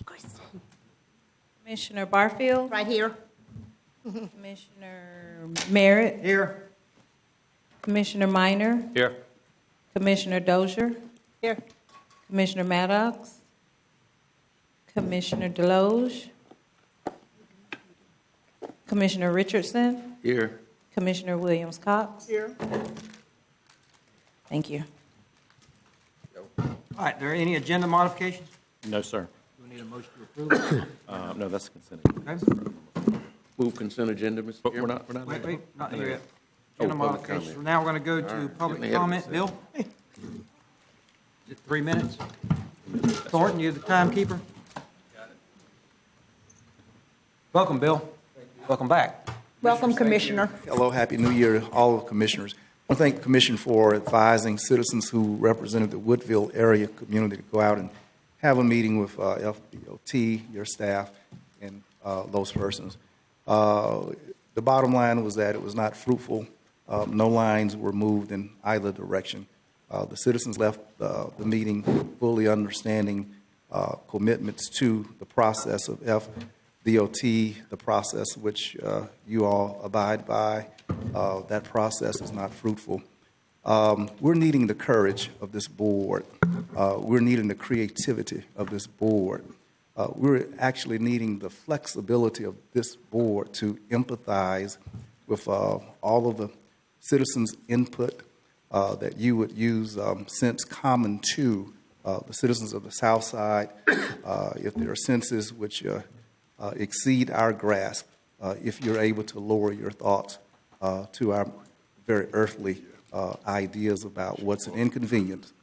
Kristen. Commissioner Barfield. Right here. Commissioner Merritt. Here. Commissioner Minor. Here. Commissioner Dozier. Here. Commissioner Maddox. Commissioner Deloge. Commissioner Richardson. Here. Commissioner Williams-Cox. Here. Thank you. All right, there any agenda modifications? No, sir. Do we need a motion to approve? No, that's consent. Okay. Move consent agenda, Mr. But we're Chairman. not. Wait, not here yet. Oh, Agenda public modifications. comment. Now we're going to go to All right, public get me ahead of comment. Bill? myself. Is it 3 minutes? Thornton, you're the timekeeper? Welcome, Bill. Welcome back. Welcome, Commissioner. Hello, Happy New Year to all the commissioners. I want to thank the Commission for advising citizens who represented the Woodville area community to go out and have a meeting with FDOT, your staff, and those persons. The bottom line was that it was not fruitful. No lines were moved in either direction. The citizens left the meeting fully understanding commitments to the process of FDOT, the process which you all abide by. That process is not fruitful. We're needing the courage of this board. We're needing the creativity of this board. We're actually needing the flexibility of this board to empathize with all of the citizens' input that you would use sense common to the citizens of the South Side. If there are senses which exceed our grasp, if you're able to lower your thoughts to our very earthly ideas about what's an inconvenience,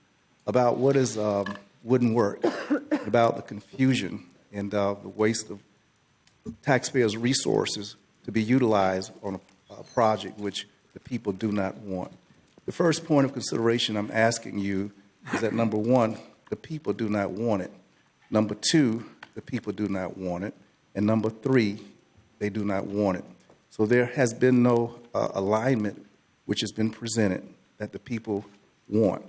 about what is wouldn't work, about the confusion and the waste of taxpayers' resources to be utilized on a project which the people do not want. The first point of consideration I'm asking you is that, number one, the people do not want it. Number two, the people do not want it. And number three, they do not want it. So there has been no alignment which has been presented that the people want.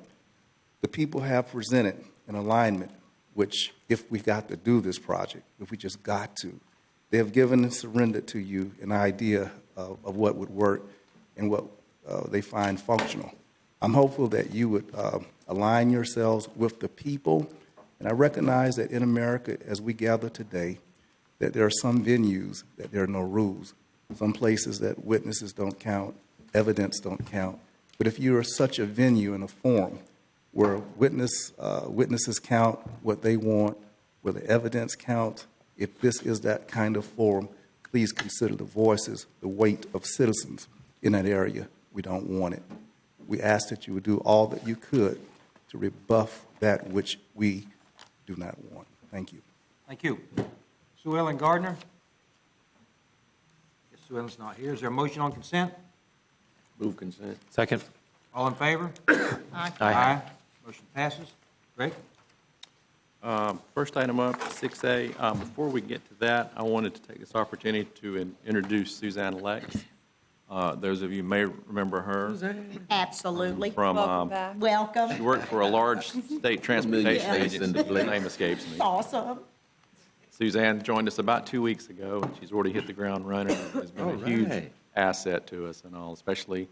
The people have presented an alignment which, if we got to do this project, if we just got to, they have given and surrendered to you an idea of what would work and what they find functional. I'm hopeful that you would align yourselves with the people. And I recognize that in America, as we gather today, that there are some venues that there are no rules. Some places that witnesses don't count, evidence don't count. But if you are such a venue and a forum where witnesses count what they want, where the evidence counts, if this is that kind of forum, please consider the voices, the weight of citizens in that area. We don't want it. We ask that you would do all that you could to rebuff that which we do not want. Thank you. Thank you. Sue Ellen Gardner? Yes, Sue Ellen's not here. Is there a motion on consent? Move consent. Second. All in favor? Aye. Motion passes. Greg? First item up, 6A. Before we get to that, I wanted to take this opportunity to introduce Suzanne Lex. Those of you may remember her Absolutely. from, Welcome. she worked for a large state transportation Yes. agency. The name escapes me. Awesome. Suzanne joined us about 2 weeks ago, and she's already hit the ground running. Has been a huge right. asset to us and all, especially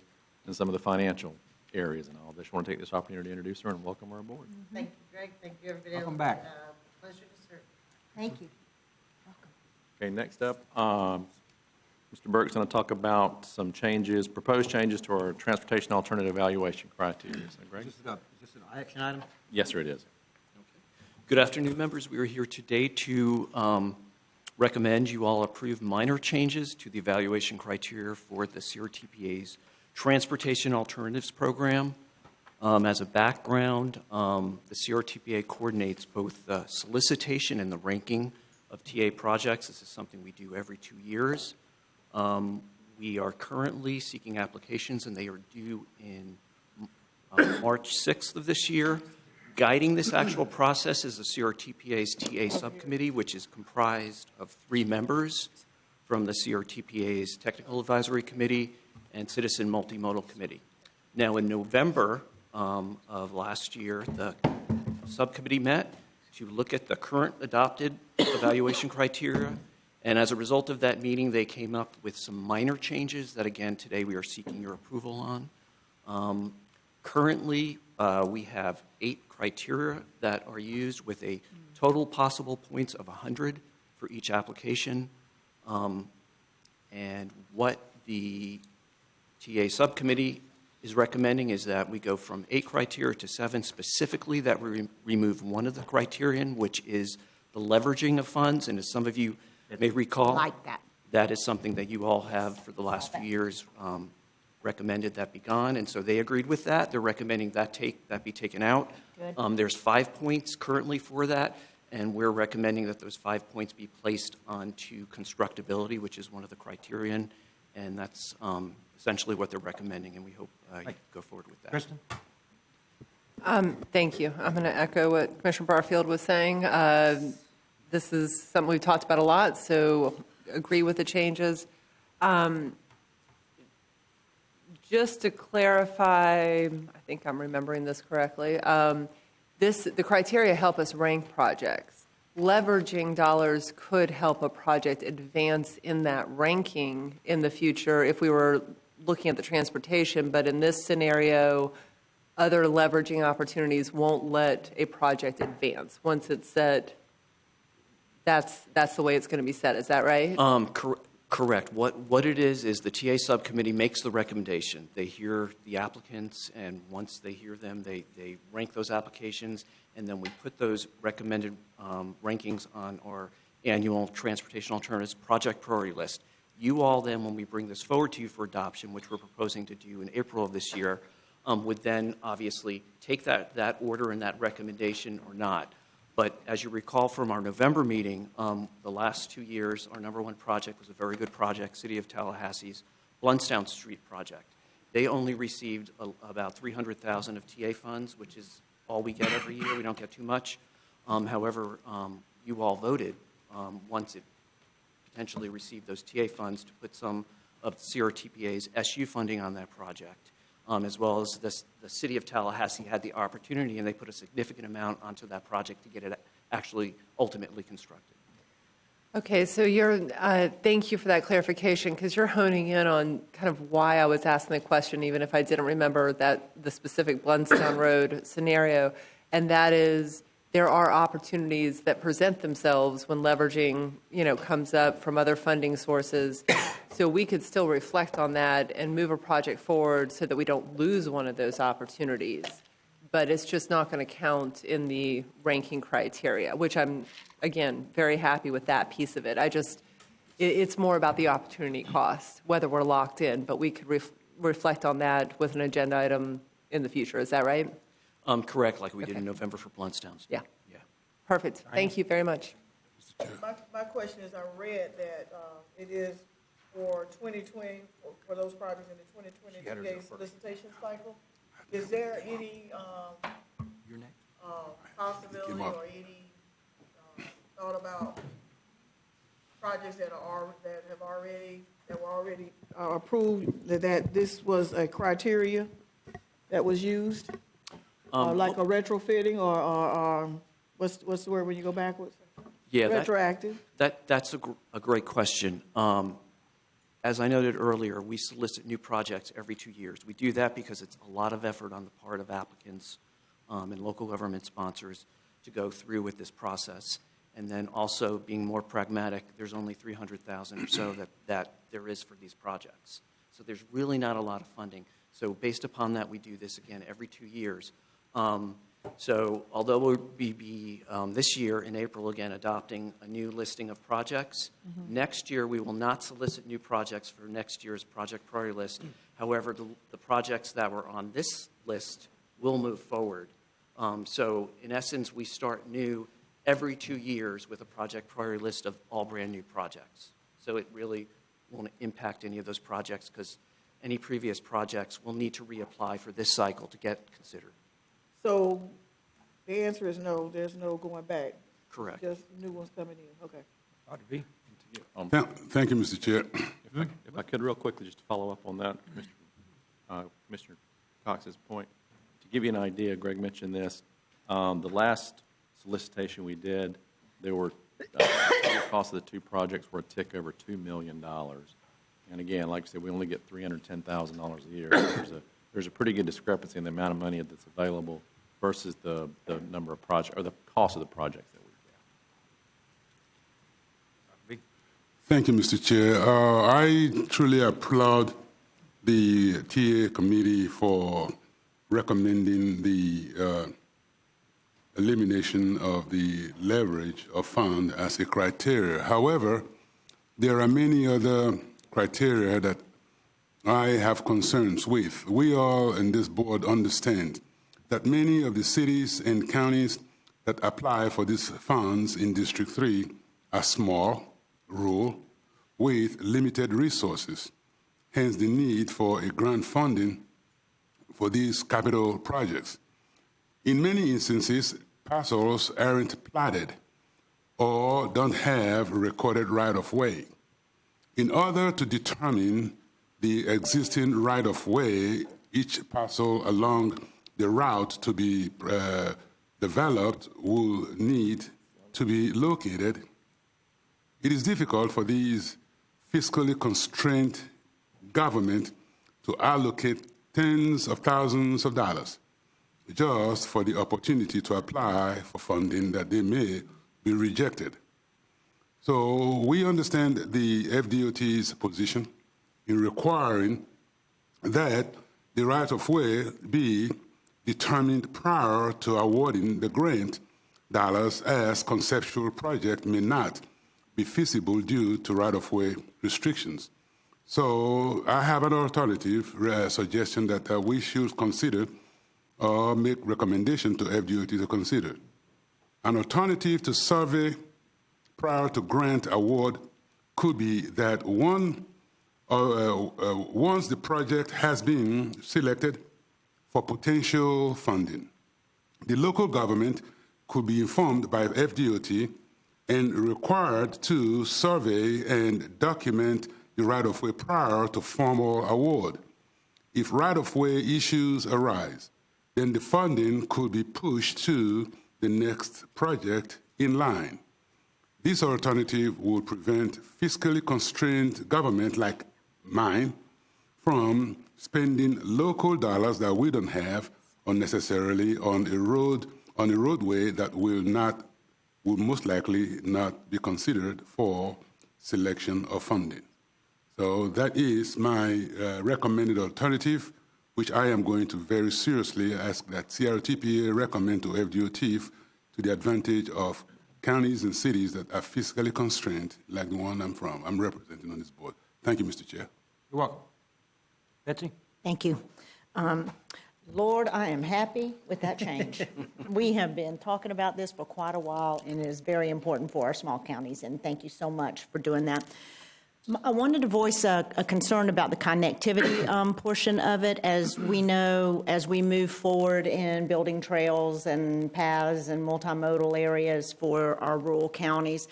in some of the financial areas and all. I just want to take this opportunity to introduce her and welcome her aboard. Thank you, Greg. Thank you, everybody else. Welcome back. Pleasure to serve. Thank you. Okay, next up, Mr. Burke's going to talk about some changes, proposed changes to our transportation alternative evaluation criteria. So, Greg? Is this an action item? Yes, sir, it is. Good afternoon, members. We are here today to recommend you all approve minor changes to the evaluation criteria for the CRTPA's Transportation Alternatives Program. As a background, the CRTPA coordinates both the solicitation and the ranking of TA projects. This is something we do every 2 years. We are currently seeking applications, and they are due in March 6th of this year. Guiding this actual process is the CRTPA's TA subcommittee, which is comprised of 3 members from the CRTPA's Technical Advisory Committee and Citizen Multimodal Committee. Now, in November of last year, the subcommittee met to look at the current adopted evaluation criteria. And as a result of that meeting, they came up with some minor changes that, again, today we are seeking your approval on. Currently, we have 8 criteria that are used with a total possible points of 100 for each application. And what the TA subcommittee is recommending is that we go from 8 criteria to 7, specifically that we remove one of the criterion, which is the leveraging of funds. And as some of you may recall, Like that. that is something that you all have for the last few years recommended that be gone, and so they agreed with that. They're recommending that be taken out. Good. There's 5 points currently for that, and we're recommending that those 5 points be placed onto constructability, which is one of the criterion, and that's essentially what they're recommending, and we hope you go forward with that. Kristen? Thank you. I'm going to echo what Commissioner Barfield was saying. This is something we've talked about a lot, so agree with the changes. Just to clarify, I think I'm remembering this correctly, the criteria help us rank projects. Leveraging dollars could help a project advance in that ranking in the future if we were looking at the transportation, but in this scenario, other leveraging opportunities won't let a project advance. Once it's set, that's the way it's going to be set. Is that right? Correct. What it is the TA subcommittee makes the recommendation. They hear the applicants, and once they hear them, they rank those applications, and then we put those recommended rankings on our annual Transportation Alternatives Project Priority List. You all then, when we bring this forward to you for adoption, which we're proposing to do in April of this year, would then obviously take that order and that recommendation or not. But as you recall from our November meeting, the last 2 years, our number one project was a very good project, City of Tallahassee's Bluntstown Street project. They only received about $300,000 of TA funds, which is all we get every year. We don't get too much. However, you all voted once it potentially received those TA funds to put some of CRTPA's SU funding on that project. As well as the City of Tallahassee had the opportunity, and they put a significant amount onto that project to get it actually ultimately constructed. Okay, so thank you for that clarification, because you're honing in on kind of why I was asking the question, even if I didn't remember the specific Bluntstown Road scenario, and that is there are opportunities that present themselves when leveraging, comes up from other funding sources. So we could still reflect on that and move a project forward so that we don't lose one of those opportunities. But it's just not going to count in the ranking criteria, which I'm, again, very happy with that piece of it. It's more about the opportunity cost, whether we're locked in, but we could reflect on that with an agenda item in the future. Is that right? Correct, like we did in November for Bluntstown. Yeah. Yeah. Perfect. Thank you very much. My question is, I read that it is for 2020, for those projects in the 2020 TA solicitation cycle. Is there any possibility or any thought about projects that were already approved, that this was a criteria that was used? Like a retrofitting or what's the word when you go backwards? Yeah, retroactive. That's a great question. As I noted earlier, we solicit new projects every 2 years. We do that because it's a lot of effort on the part of applicants and local government sponsors to go through with this process. And then also being more pragmatic, there's only $300,000 or so that there is for these projects. So there's really not a lot of funding. So based upon that, we do this again every 2 years. So although we'll be this year in April again adopting a new listing of projects, next year we will not solicit new projects for next year's project priority list. However, the projects that were on this list will move forward. So in essence, we start new every 2 years with a project priority list of all brand new projects. So it really won't impact any of those projects because any previous projects will need to reapply for this cycle to get considered. So the answer is no, there's no going back. Correct. Just new ones coming in, okay. Dr. V? Thank you, Mr. Chair. If I could real quickly, just to follow up on that, Commissioner Cox's point, to give you an idea, Greg mentioned this, the last solicitation we did, there were, the total cost of the two projects were a tick over $2 million. And again, like I said, we only get $310,000 a year. There's a pretty good discrepancy in the amount of money that's available versus the number of projects, or the cost of the projects that we get. Thank you, Mr. Chair. I truly applaud the TA committee for recommending the elimination of the leverage of fund as a criteria. However, there are many other criteria that I have concerns with. We all in this board understand that many of the cities and counties that apply for these funds in District 3 are small, rural, with limited resources, hence the need for a grant funding for these capital projects. In many instances, parcels aren't platted or don't have recorded right-of-way. In order to determine the existing right-of-way, each parcel along the route to be developed will need to be located. It is difficult for these fiscally constrained government to allocate tens of thousands of dollars just for the opportunity to apply for funding that they may be rejected. So we understand the FDOT's position in requiring that the right-of-way be determined prior to awarding the grant dollars, as conceptual project may not be feasible due to right-of-way restrictions. So I have an alternative suggestion that we should consider or make recommendation to FDOT to consider. An alternative to survey prior to grant award could be that once the project has been selected for potential funding, the local government could be informed by FDOT and required to survey and document the right-of-way prior to formal award. If right-of-way issues arise, then the funding could be pushed to the next project in line. This alternative would prevent fiscally constrained government like mine from spending local dollars that we don't have unnecessarily on a roadway that will most likely not be considered for selection of funding. So that is my recommended alternative, which I am going to very seriously ask that CRTPA recommend to FDOT to the advantage of counties and cities that are fiscally constrained, like the one I'm representing on this board. Thank you, Mr. Chair. You're welcome. Betsy? Thank you. Lord, I am happy with that change. We have been talking about this for quite a while, and it is very important for our small counties, and thank you so much for doing that. I wanted to voice a concern about the connectivity portion of it. As we know, as we move forward in building trails and paths and multimodal areas for our rural counties,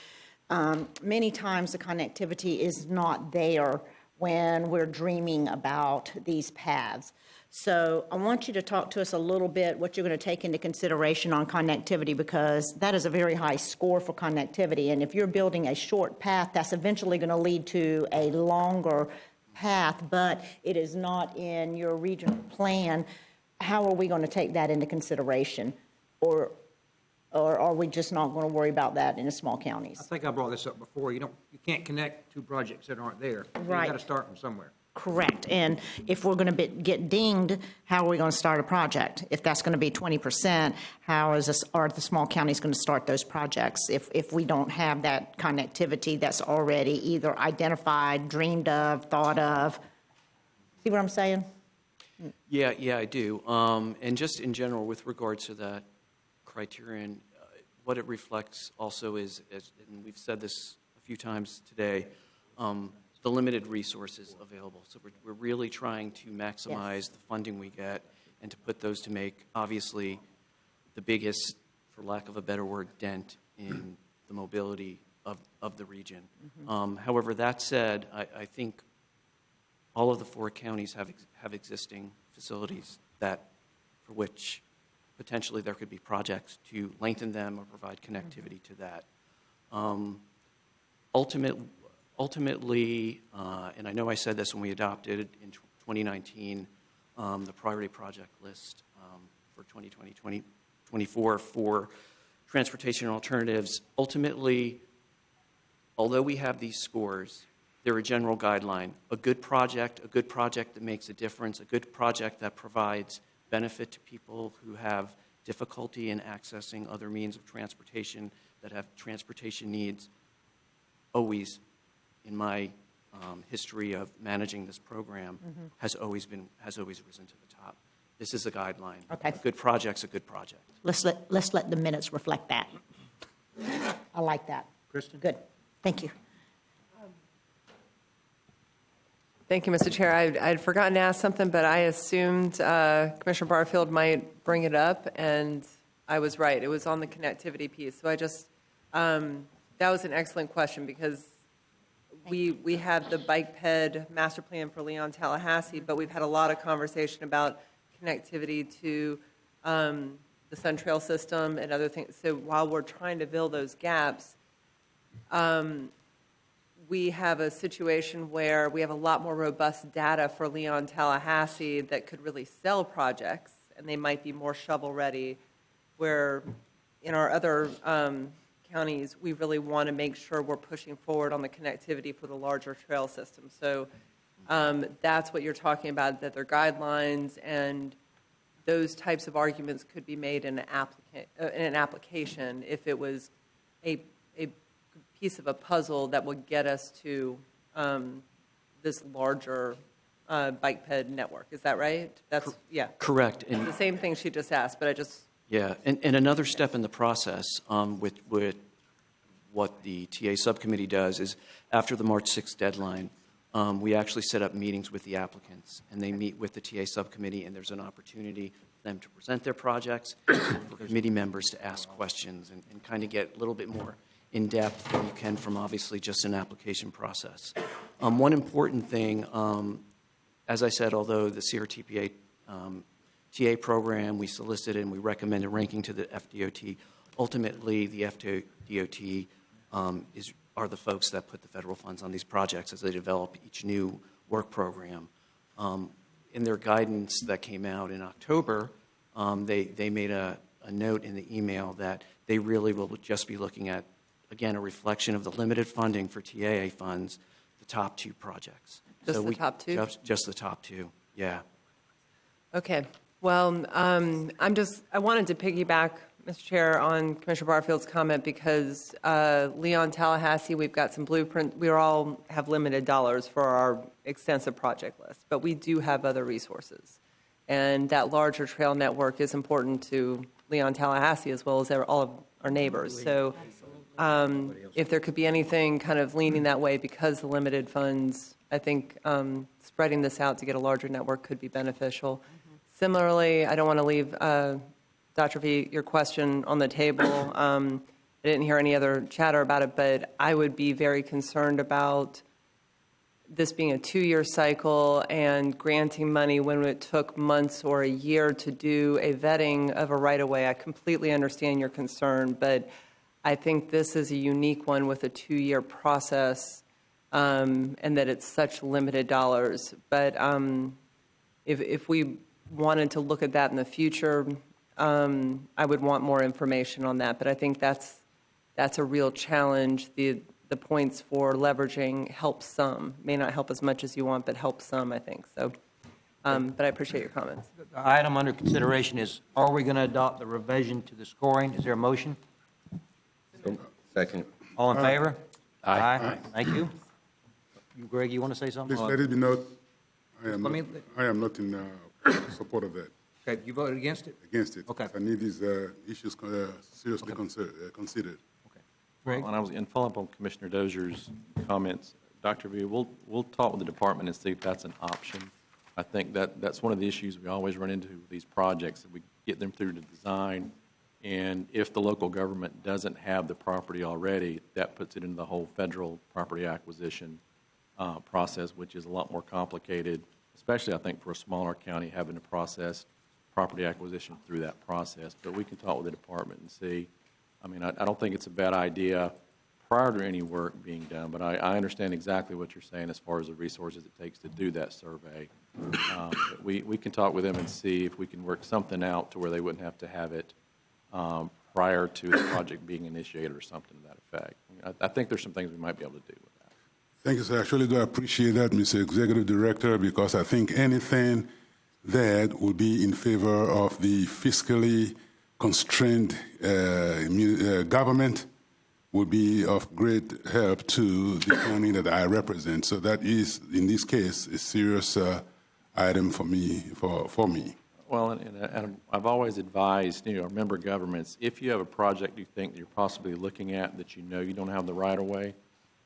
many times the connectivity is not there when we're dreaming about these paths. So I want you to talk to us a little bit what you're going to take into consideration on connectivity, because that is a very high score for connectivity. And if you're building a short path, that's eventually going to lead to a longer path, but it is not in your regional plan. How are we going to take that into consideration? Or are we just not going to worry about that in the small counties? I think I brought this up before. You can't connect two projects that aren't there. Right. You got to start from somewhere. Correct. And if we're going to get dinged, how are we going to start a project? If that's going to be 20%, how are the small counties going to start those projects if we don't have that connectivity that's already either identified, dreamed of, thought of? See what I'm saying? Yeah, I do. And just in general, with regards to that criterion, what it reflects also is, and we've said this a few times today, the limited resources available. So we're really trying to maximize the funding we get and to put those to make, obviously, the biggest, for lack of a better word, dent in the mobility of the region. Mm-hmm. However, that said, I think all of the 4 counties have existing facilities for which potentially there could be projects to lengthen them or provide connectivity to that. Ultimately, and I know I said this when we adopted in 2019, the priority project list for 2020, 2024 for transportation alternatives. Ultimately, although we have these scores, they're a general guideline. A good project that makes a difference, a good project that provides benefit to people who have difficulty in accessing other means of transportation, that have transportation needs, always, in my history of managing this program, has always risen to the top. This is a guideline. Okay. A good project's a good project. Let's let the minutes reflect that. I like that. Kristen? Good. Thank you. Thank you, Mr. Chair. I'd forgotten to ask something, but I assumed Commissioner Barfield might bring it up, and I was right. It was on the connectivity piece. So that was an excellent question, because we have the bike ped master plan for Leon Tallahassee, but we've had a lot of conversation about connectivity to the Sun Trail system and other things. So while we're trying to fill those gaps, we have a situation where we have a lot more robust data for Leon Tallahassee that could really sell projects, and they might be more shovel-ready, where in our other counties, we really want to make sure we're pushing forward on the connectivity for the larger trail system. So that's what you're talking about, that there are guidelines, and those types of arguments could be made in an application if it was a piece of a puzzle that would get us to this larger bike ped network. Is that right? That's yeah. Correct. It's the same thing she just asked, but I just Yeah, and another step in the process with what the TA subcommittee does is after the March 6th deadline, we actually set up meetings with the applicants, and they meet with the TA subcommittee, and there's an opportunity for them to present their projects, for committee members to ask questions and kind of get a little bit more in depth than you can from obviously just an application process. One important thing, as I said, although the CRTPA TA program, we solicited and we recommended ranking to the FDOT. Ultimately, the FDOT are the folks that put the federal funds on these projects as they develop each new work program. In their guidance that came out in October, they made a note in the email that they really will just be looking at, again, a reflection of the limited funding for TAA funds, the top two projects. Just the top two? Just the top two, yeah. okay. Well, I wanted to piggyback, Mr. Chair, on Commissioner Barfield's comment, because Leon Tallahassee, we've got some blueprint. We all have limited dollars for our extensive project list, but we do have other resources. And that larger trail network is important to Leon Tallahassee as well as all of our neighbors. So if there could be anything kind of leaning that way because the limited funds, I think spreading this out to get a larger network could be beneficial. Similarly, I don't want to leave, Dr. V, your question on the table. I didn't hear any other chatter about it, but I would be very concerned about this being a 2-year cycle and granting money when it took months or a year to do a vetting of a right-of-way. I completely understand your concern, but I think this is a unique one with a 2-year process, and that it's such limited dollars. But if we wanted to look at that in the future, I would want more information on that. But I think that's a real challenge. The points for leveraging help some. May not help as much as you want, but help some, I think. So, but I appreciate your comments. The item under consideration is, are we going to adopt the revision to the scoring? Is there a motion? Second. All in favor? Aye. Thank you. Greg, you want to say something? Please let it be noted, I Let me- am not in support of that, Okay, you voted against it? against it. Okay. I need these issues seriously considered. Greg? And I was in follow-up on Commissioner Dozier's comments. Dr. V, we'll talk with the department and see if that's an option. I think that's one of the issues we always run into with these projects, that we get them through the design, and if the local government doesn't have the property already, that puts it into the whole federal property acquisition process, which is a lot more complicated, especially, I think, for a smaller county having to process property acquisition through that process. But we can talk with the department and see. I mean, I don't think it's a bad idea prior to any work being done, but I understand exactly what you're saying as far as the resources it takes to do that survey. But we can talk with them and see if we can work something out to where they wouldn't have to have it prior to the project being initiated or something to that effect. I think there's some things we might be able to do with that. Thank you, sir. I actually do appreciate that, Mr. Executive Director, because I think anything that would be in favor of the fiscally constrained government would be of great help to the county that I represent. So that is, in this case, a serious item for me. Well, and I've always advised, member governments, if you have a project you think that you're possibly looking at that you know you don't have the right-of-way,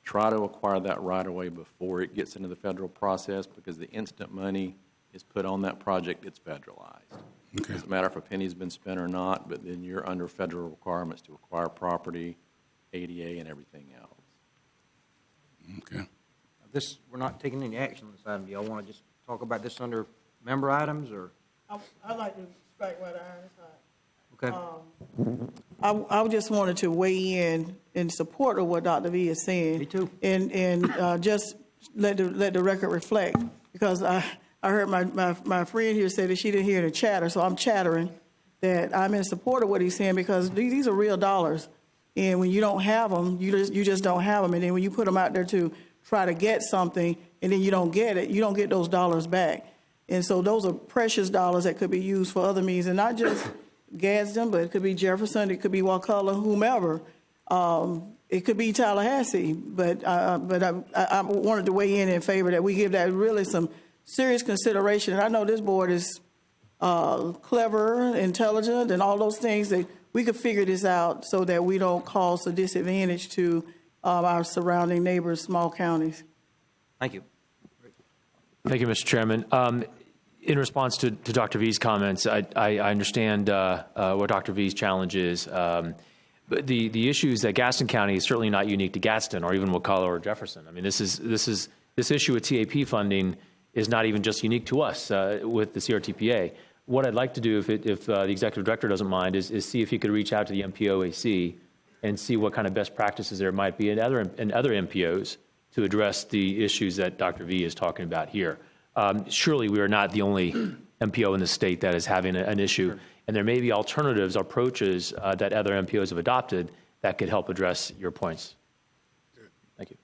try to acquire that right-of-way before it gets into the federal process, because the instant money is put on that project, it's federalized. Okay. It doesn't matter if a penny's been spent or not, but then you're under federal requirements to acquire property, ADA, and everything else. Okay. We're not taking any action on this item. Do y'all want to just talk about this under member items, or? I'd like to strike while the iron's hot. Okay. I just wanted to weigh in support of what Dr. V is saying. Me too. And just let the record reflect, because I heard my friend here say that she didn't hear the chatter, so I'm chattering that I'm in support of what he's saying, because these are real dollars. And when you don't have them, you just don't have them. And then when you put them out there to try to get something and then you don't get it, you don't get those dollars back. And so those are precious dollars that could be used for other means, and not just Gadsden, but it could be Jefferson, it could be Wakulla, whomever. It could be Tallahassee. But I wanted to weigh in favor that we give that really some serious consideration. And I know this board is clever, intelligent, and all those things, that we could figure this out so that we don't cause a disadvantage to our surrounding neighbors, small counties. Thank you. Thank you, Mr. Chairman. In response to Dr. V's comments, I understand what Dr. V's challenge is. But the issue is that Gaston County is certainly not unique to Gadsden or even Wakulla or Jefferson. I mean, this issue with TAP funding is not even just unique to us with the CRTPA. What I'd like to do, if the executive director doesn't mind, is see if he could reach out to the MPOAC and see what kind of best practices there might be in other MPOs to address the issues that Dr. V is talking about here. Surely we are not the only MPO in the state that is having an issue, sure. And there may be alternatives, approaches that other MPOs have adopted that could help address your points. Thank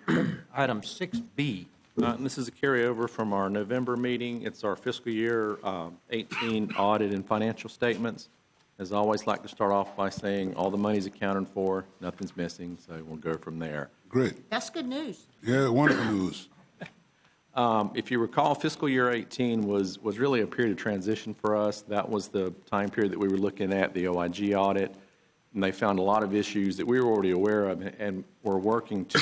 you. Item 6B. And this is a carryover from our November meeting. It's our fiscal year 18 audit and financial statements. As I always like to start off by saying all the money's accounted for, nothing's missing, so we'll go from there. Great. That's good news. Yeah, wonderful news. If you recall, fiscal year 18 was really a period of transition for us. That was the time period that we were looking at the OIG audit, and they found a lot of issues that we were already aware of and were working to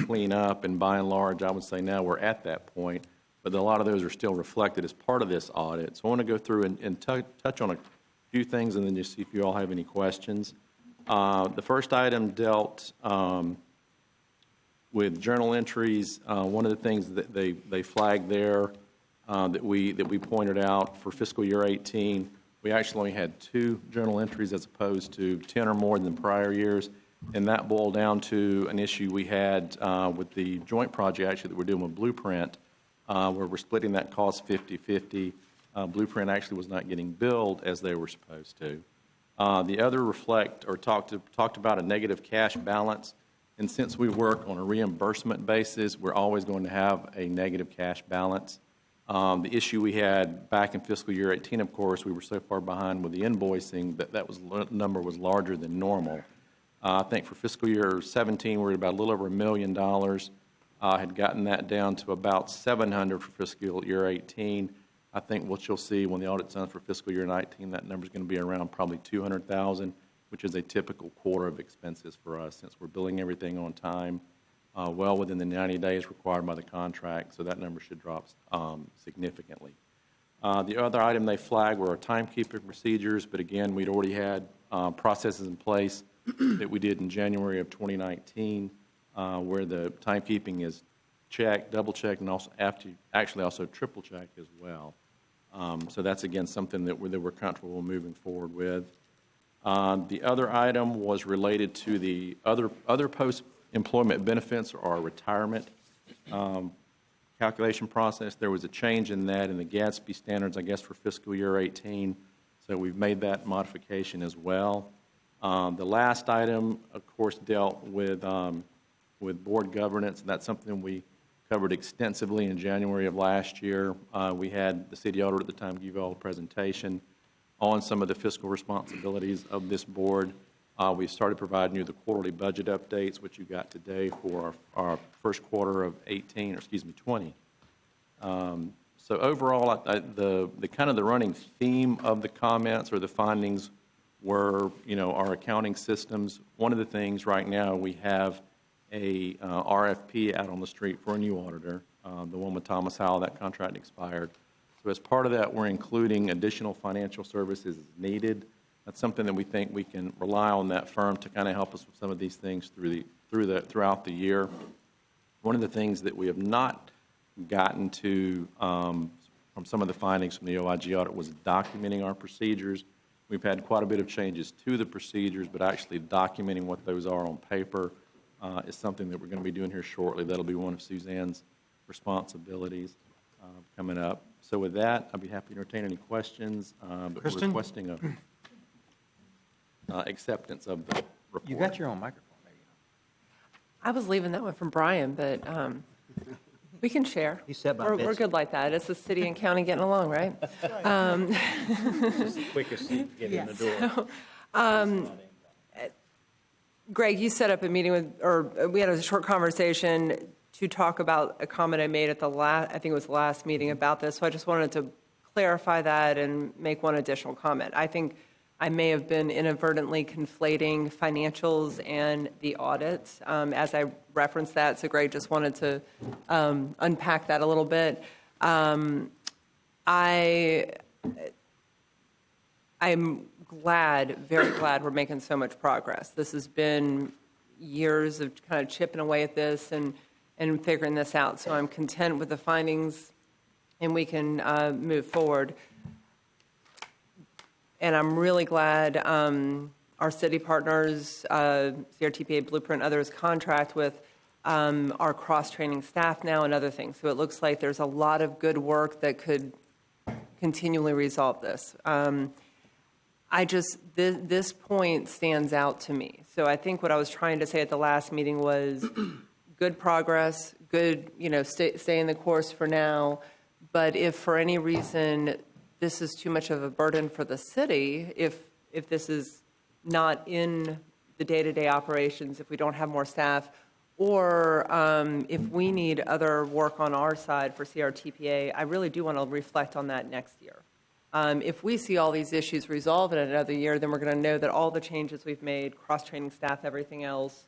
clean up. And by and large, I would say now we're at that point, but a lot of those are still reflected as part of this audit. So I want to go through and touch on a few things and then just see if you all have any questions. The first item dealt with journal entries. One of the things that they flagged there that we pointed out for fiscal year 18, we actually only had 2 journal entries as opposed to 10 or more than prior years, and that boiled down to an issue we had with the joint project actually that we're doing with Blueprint, where we're splitting that cost 50-50. Blueprint actually was not getting billed as they were supposed to. The other talked about a negative cash balance. And since we work on a reimbursement basis, we're always going to have a negative cash balance. The issue we had back in fiscal year 18, of course, we were so far behind with the invoicing that number was larger than normal. I think for fiscal year 17, we're at about a little over $1 million. Had gotten that down to about $700 for fiscal year 18. I think what you'll see when the audit's done for fiscal year 19, that number is going to be around probably $200,000, which is a typical quarter of expenses for us since we're billing everything on time, well within the 90 days required by the contract, so that number should drop significantly. The other item they flagged were our timekeeping procedures, but again, we'd already had processes in place that we did in January of 2019, where the timekeeping is checked, double-checked, and also also triple-checked as well. So that's, again, something that we're comfortable moving forward with. The other item was related to the other post-employment benefits or our retirement calculation process. There was a change in that in the Gatsby standards, I guess, for fiscal year 18. So we've made that modification as well. The last item, of course, dealt with board governance. That's something we covered extensively in January of last year. We had the city auditor at the time give you all a presentation on some of the fiscal responsibilities of this board. We started providing you the quarterly budget updates, which you got today for our first quarter of 20. So overall, the kind of the running theme of the comments or the findings were, our accounting systems. One of the things right now, we have a RFP out on the street for a new auditor, the one with Thomas Howell. That contract expired. So as part of that, we're including additional financial services as needed. That's something that we think we can rely on that firm to kind of help us with some of these things throughout the year. One of the things that we have not gotten to from some of the findings from the OIG audit was documenting our procedures. We've had quite a bit of changes to the procedures, but actually documenting what those are on paper is something that we're going to be doing here shortly. That'll be one of Suzanne's responsibilities coming up. So with that, I'd be happy to entertain any questions. But we're requesting acceptance of the report. You got your own microphone, maybe. I was leaving that one from Brian, but we can share. He said by We're Betsy. good like that. It's the city and county getting along, right? It's the quickest seat to get in the door. Greg, you set up a meeting we had a short conversation to talk about a comment I made at I think it was the last meeting about this. So I just wanted to clarify that and make one additional comment. I think I may have been inadvertently conflating financials and the audit as I referenced that. So Greg, just wanted to unpack that a little bit. I'm very glad we're making so much progress. This has been years of kind of chipping away at this and figuring this out. So I'm content with the findings, and we can move forward. And I'm really glad our city partners, CRTPA, Blueprint, others contract with our cross-training staff now and other things. So it looks like there's a lot of good work that could continually resolve this. This point stands out to me. So I think what I was trying to say at the last meeting was good progress, good, stay in the course for now. But if for any reason this is too much of a burden for the city, if this is not in the day-to-day operations, if we don't have more staff, or if we need other work on our side for CRTPA, I really do want to reflect on that next year. If we see all these issues resolved in another year, then we're going to know that all the changes we've made, cross-training staff, everything else,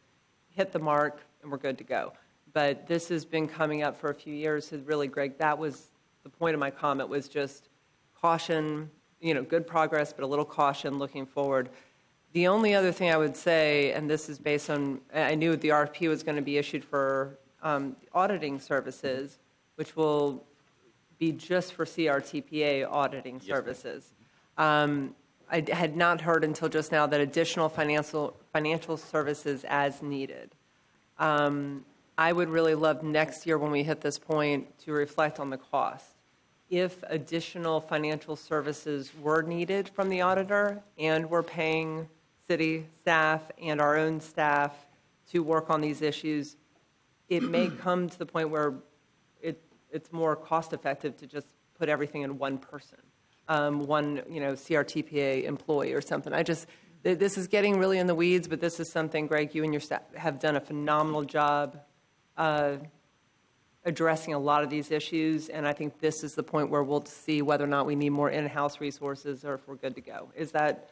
hit the mark, and we're good to go. But this has been coming up for a few years. So really, Greg, that was the point of my comment, was just caution, good progress, but a little caution looking forward. The only other thing I would say, and this is based on, I knew the RFP was going to be issued for auditing services, which will be just for CRTPA auditing services. I had not heard until just now that additional financial services as needed. I would really love next year when we hit this point to reflect on the cost. If additional financial services were needed from the auditor and we're paying city staff and our own staff to work on these issues, it may come to the point where it's more cost-effective to just put everything in one person, one CRTPA employee or something. This is getting really in the weeds, but this is something, Greg, you and your staff have done a phenomenal job addressing a lot of these issues, and I think this is the point where we'll see whether or not we need more in-house resources or if we're good to go. Is that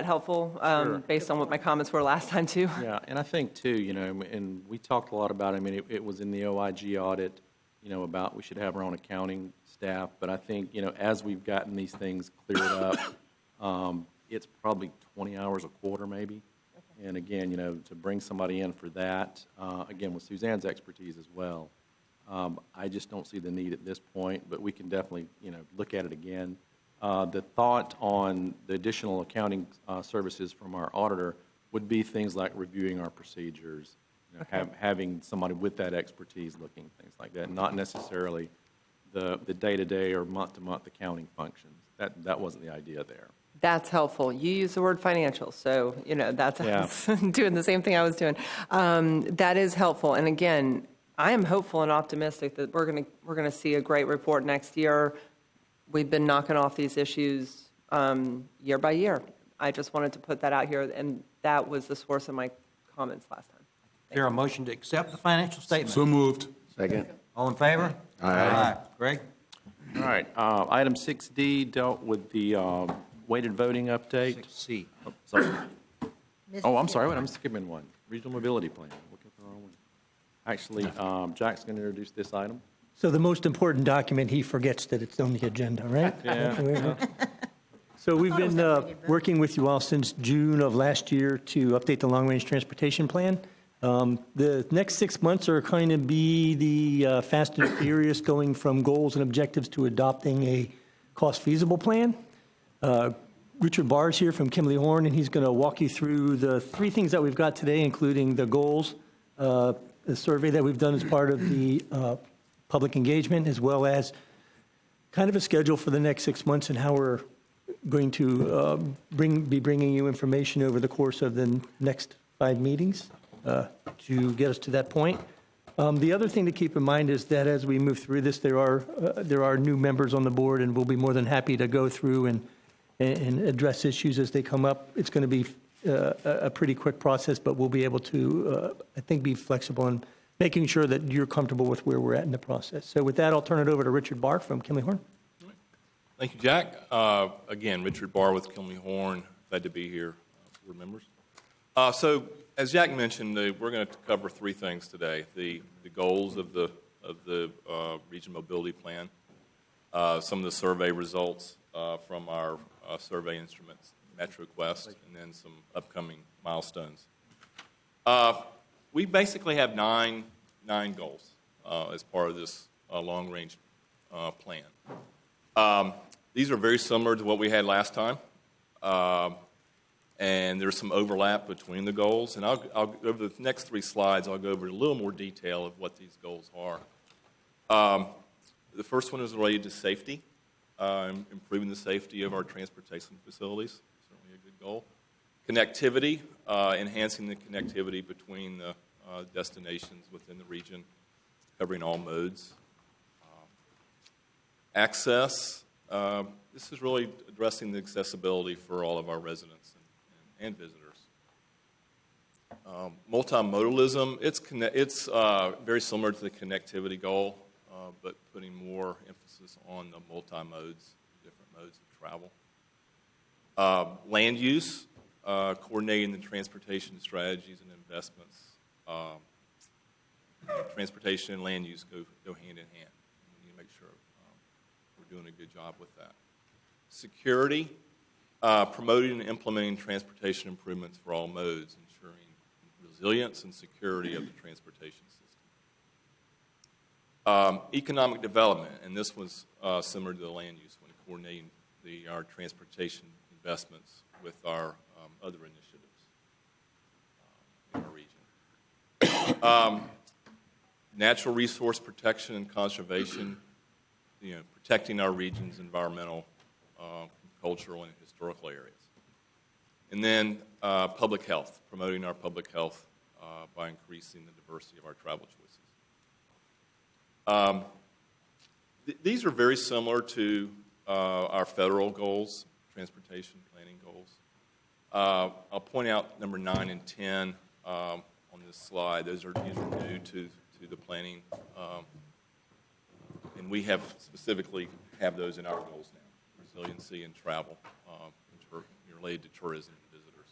helpful, Sure. based on what my comments were last time, too? Yeah, and I think, too, and we talked a lot about, it was in the OIG audit, about we should have our own accounting staff, but I think, as we've gotten these things cleared up, it's probably 20 hours a quarter maybe. And again, to bring somebody in for that, again, with Suzanne's expertise as well, I just don't see the need at this point, but we can definitely, look at it again. The thought on the additional accounting services from our auditor would be things like reviewing our procedures, having somebody with that expertise looking, things like that, not necessarily the day-to-day or month-to-month accounting functions. That wasn't the idea there. That's helpful. You use the word financial, so, that's Yeah. doing the same thing I was doing. That is helpful. And again, I am hopeful and optimistic that we're going to see a great report next year. We've been knocking off these issues year by year. I just wanted to put that out here, and that was the source of my comments last time. Is there a motion to accept the financial statement? So moved. Second. All in favor? Aye. Greg? All right, item 6D dealt with the weighted voting update. 6C. Oh, sorry. Oh, I'm sorry, wait, I'm skipping one. Regional Mobility Plan. Look at the wrong one. Actually, Jack's going to introduce this item. So the most important document, he forgets that it's on the agenda, right? Yeah. So we've been working with you all since June of last year to update the long-range transportation plan. The next 6 months are going to be the fast and furious, going from goals and objectives to adopting a cost-feasible plan. Richard Barr is here from Kimley Horn, and he's going to walk you through the 3 things that we've got today, including the goals, the survey that we've done as part of the public engagement, as well as kind of a schedule for the next 6 months and how we're going to be bringing you information over the course of the next 5 meetings to get us to that point. The other thing to keep in mind is that as we move through this, there are new members on the board, and we'll be more than happy to go through and address issues as they come up. It's going to be a pretty quick process, but we'll be able to, I think, be flexible in making sure that you're comfortable with where we're at in the process. So with that, I'll turn it over to Richard Barr from Kimley Horn. Thank you, Jack. Again, Richard Barr with Kimley Horn. Glad to be here, board members. So, as Jack mentioned, we're going to cover 3 things today: the goals of the Regional Mobility Plan, some of the survey results from our survey instruments, MetroQuest, and then some upcoming milestones. We basically have nine goals as part of this long-range plan. These are very similar to what we had last time, and there's some overlap between the goals. And I'll over the next 3 slides, I'll go over a little more detail of what these goals are. The first one is related to safety, improving the safety of our transportation facilities, certainly a good goal. Connectivity, enhancing the connectivity between the destinations within the region, covering all modes. Access, this is really addressing the accessibility for all of our residents and visitors. Multimodalism, it's very similar to the connectivity goal, but putting more emphasis on the multi-modes, different modes of travel. Land use, coordinating the transportation strategies and investments. Transportation and land use go hand in hand. We need to make sure we're doing a good job with that. Security, promoting and implementing transportation improvements for all modes, ensuring resilience and security of the transportation system. Economic development, and this was similar to the land use one, coordinating our transportation investments with our other initiatives in our region. Natural resource protection and conservation, protecting our region's environmental, cultural, and historical areas. And then public health, promoting our public health by increasing the diversity of our travel choices. These are very similar to our federal goals, transportation planning goals. I'll point out number 9 and 10 on this slide. These are new to the planning, and we have specifically have those in our goals now: resiliency and travel related to tourism and visitors.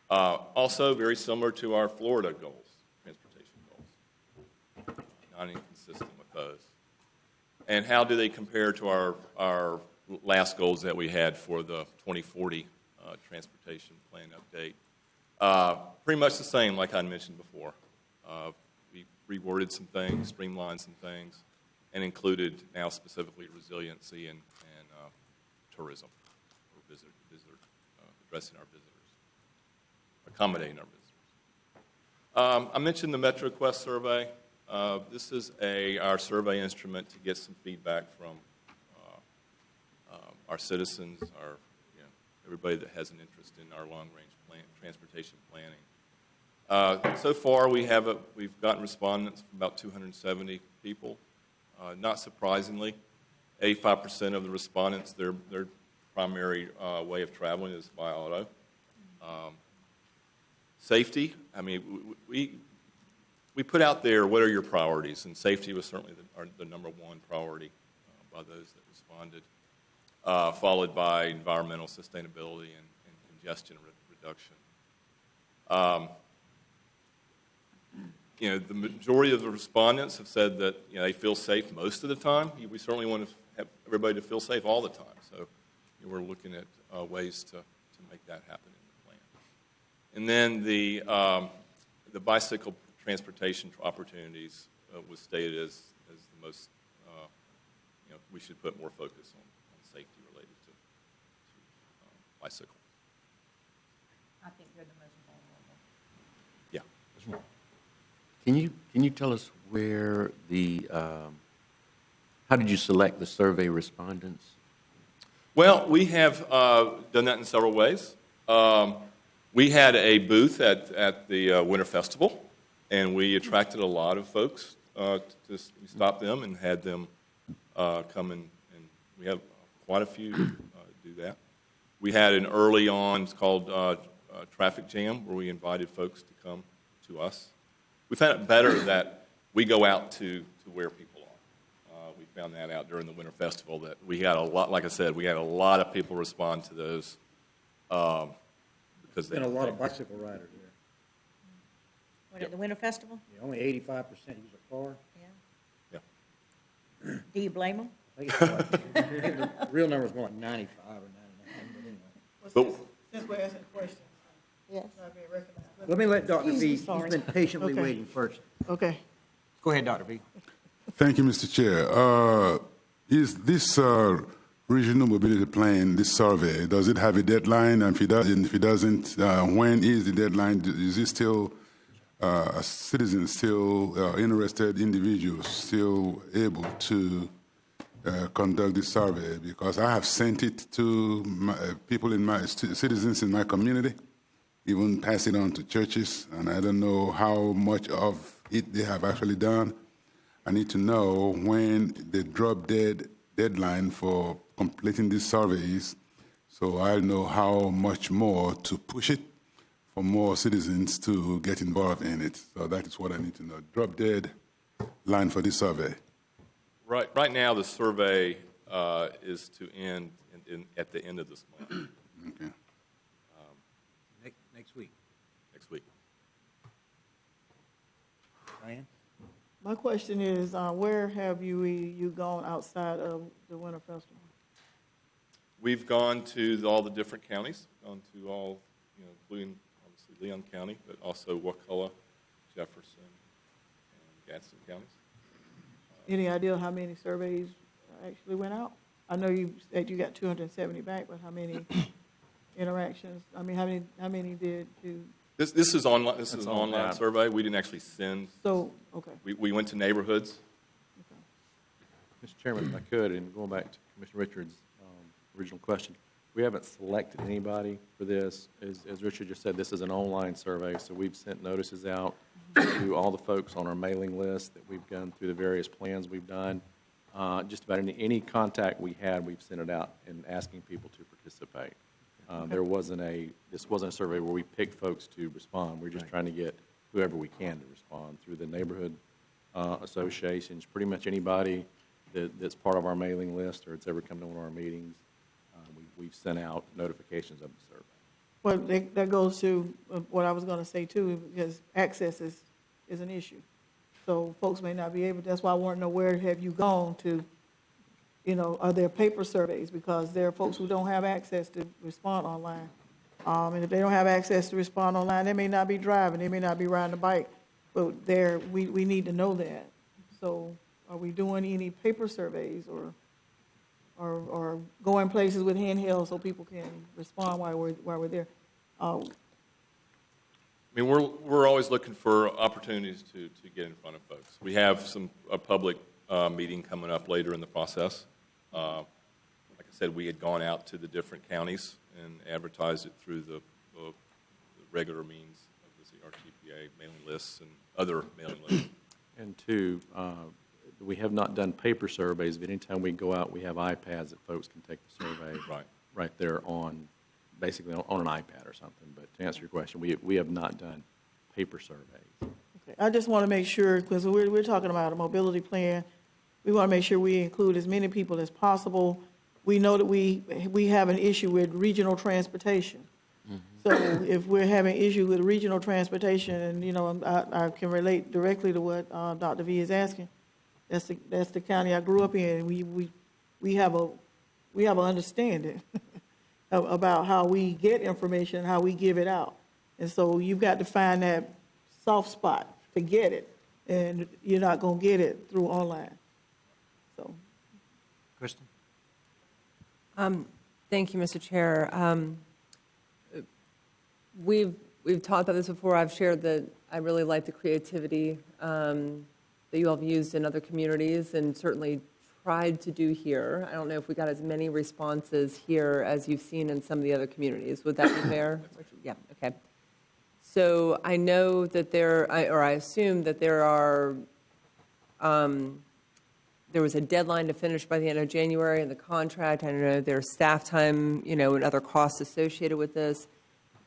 Also, very similar to our Florida goals, transportation goals. Not inconsistent with those. And how do they compare to our last goals that we had for the 2040 transportation plan update? Pretty much the same, like I mentioned before. we reworded some things, streamlined some things, and included now specifically resiliency and tourism, or addressing our visitors, accommodating our visitors. I mentioned the MetroQuest survey. This is our survey instrument to get some feedback from our citizens, everybody that has an interest in our long-range transportation planning. So far, we've gotten respondents from about 270 people. Not surprisingly, 85% of the respondents, their primary way of traveling is by auto. Safety, I mean, we put out there, what are your priorities? And safety was certainly the number one priority by those that responded, followed by environmental sustainability and congestion reduction. The majority of the respondents have said that they feel safe most of the time. We certainly want to have everybody to feel safe all the time. So we're looking at ways to make that happen in the plan. And then the bicycle transportation opportunities was stated as the most, we should put more focus on safety related to bicycle. I think they're the most vulnerable. Yeah. Can you tell us where how did you select the survey respondents? Well, we have done that in several ways. We had a booth at the Winter Festival, and we attracted a lot of folks we stopped them and had them come and we have quite a few do that. We had an early on, it's called Traffic Jam, where we invited folks to come to us. We found it better that we go out to where people are. We found that out during the Winter Festival that we had a lot, like I said, we had a lot of people respond to those. Because There's been a lot of bicycle riders there. What, at the Winter Festival? Yeah, only 85% use a car. Yeah. Yeah. Do you blame them? I think the real number is more like 95 or 99, but anyway. Since we're asking questions, Yes. not being recognized. Let me let Dr. V, he's Sorry. been patiently Okay. waiting first. Okay. Go ahead, Dr. V. Thank you, Mr. Chair. Is this regional mobility plan, this survey, does it have a deadline? And if it doesn't, when is the deadline? Is it still citizens, still interested individuals, still able to conduct this survey? Because I have sent it to people citizens in my community, even pass it on to churches, and I don't know how much of it they have actually done. I need to know when the drop-dead deadline for completing these surveys, so I'll know how much more to push it for more citizens to get involved in it. So that is what I need to know. Drop-dead line for this survey. Right now, the survey is to end at the end of this month. Okay. Next week. Next week. Diane? My question is, where have you gone outside of the Winter Festival? We've gone to all the different counties, gone to all, including obviously Leon County, but also Wakulla, Jefferson, and Gadsden counties. Any idea how many surveys actually went out? I know you said you got 270 back, but how many interactions? I mean, how many did you? This is online. This is an online survey. We didn't actually send. So, okay. We went to neighborhoods. Mr. Chairman, if I could, and going back to Commissioner Richards' original question, we haven't selected anybody for this. As Richard just said, this is an online survey, so we've sent notices out to all the folks on our mailing list that we've gone through the various plans we've done. Just about any contact we had, we've sent it out and asking people to participate. This wasn't a survey where we picked folks to respond. We're just trying to get whoever we can to respond through the neighborhood associations, pretty much anybody that's part of our mailing list or it's ever come to one of our meetings. We've sent out notifications of the survey. Well, that goes to what I was going to say too, because access is an issue. So folks may not be able, that's why I want to know where have you gone to, are there paper surveys? Because there are folks who don't have access to respond online. And if they don't have access to respond online, they may not be driving, they may not be riding a bike. but we need to know that. So are we doing any paper surveys or going places with handhelds so people can respond while we're there? I mean, we're always looking for opportunities to get in front of folks. We have a public meeting coming up later in the process. Like I said, we had gone out to the different counties and advertised it through the regular means of the CRTPA mailing lists and other mailing lists. And two, we have not done paper surveys, but anytime we go out, we have iPads that folks can take the survey right there on, basically on an iPad or something. But to answer your question, we have not done paper surveys. Okay. I just want to make sure, because we're talking about a mobility plan, we want to make sure we include as many people as possible. We know that we have an issue with regional transportation. So if we're having issue with regional transportation, and, you know, I can relate directly to what Dr. V is asking. That's the county I grew up in. We have an understanding about how we get information, how we give it out. And so you've got to find that soft spot to get it, and you're not going to get it through online. So, Kristen? Thank you, Mr. Chair. We've talked about this before. I've shared that I really like the creativity that you all have used in other communities and certainly tried to do here. I don't know if we got as many responses here as you've seen in some of the other communities. Would that be fair? Yeah, okay. So I know that I assume that there was a deadline to finish by the end of January in the contract. I know there's staff time, you know, and other costs associated with this.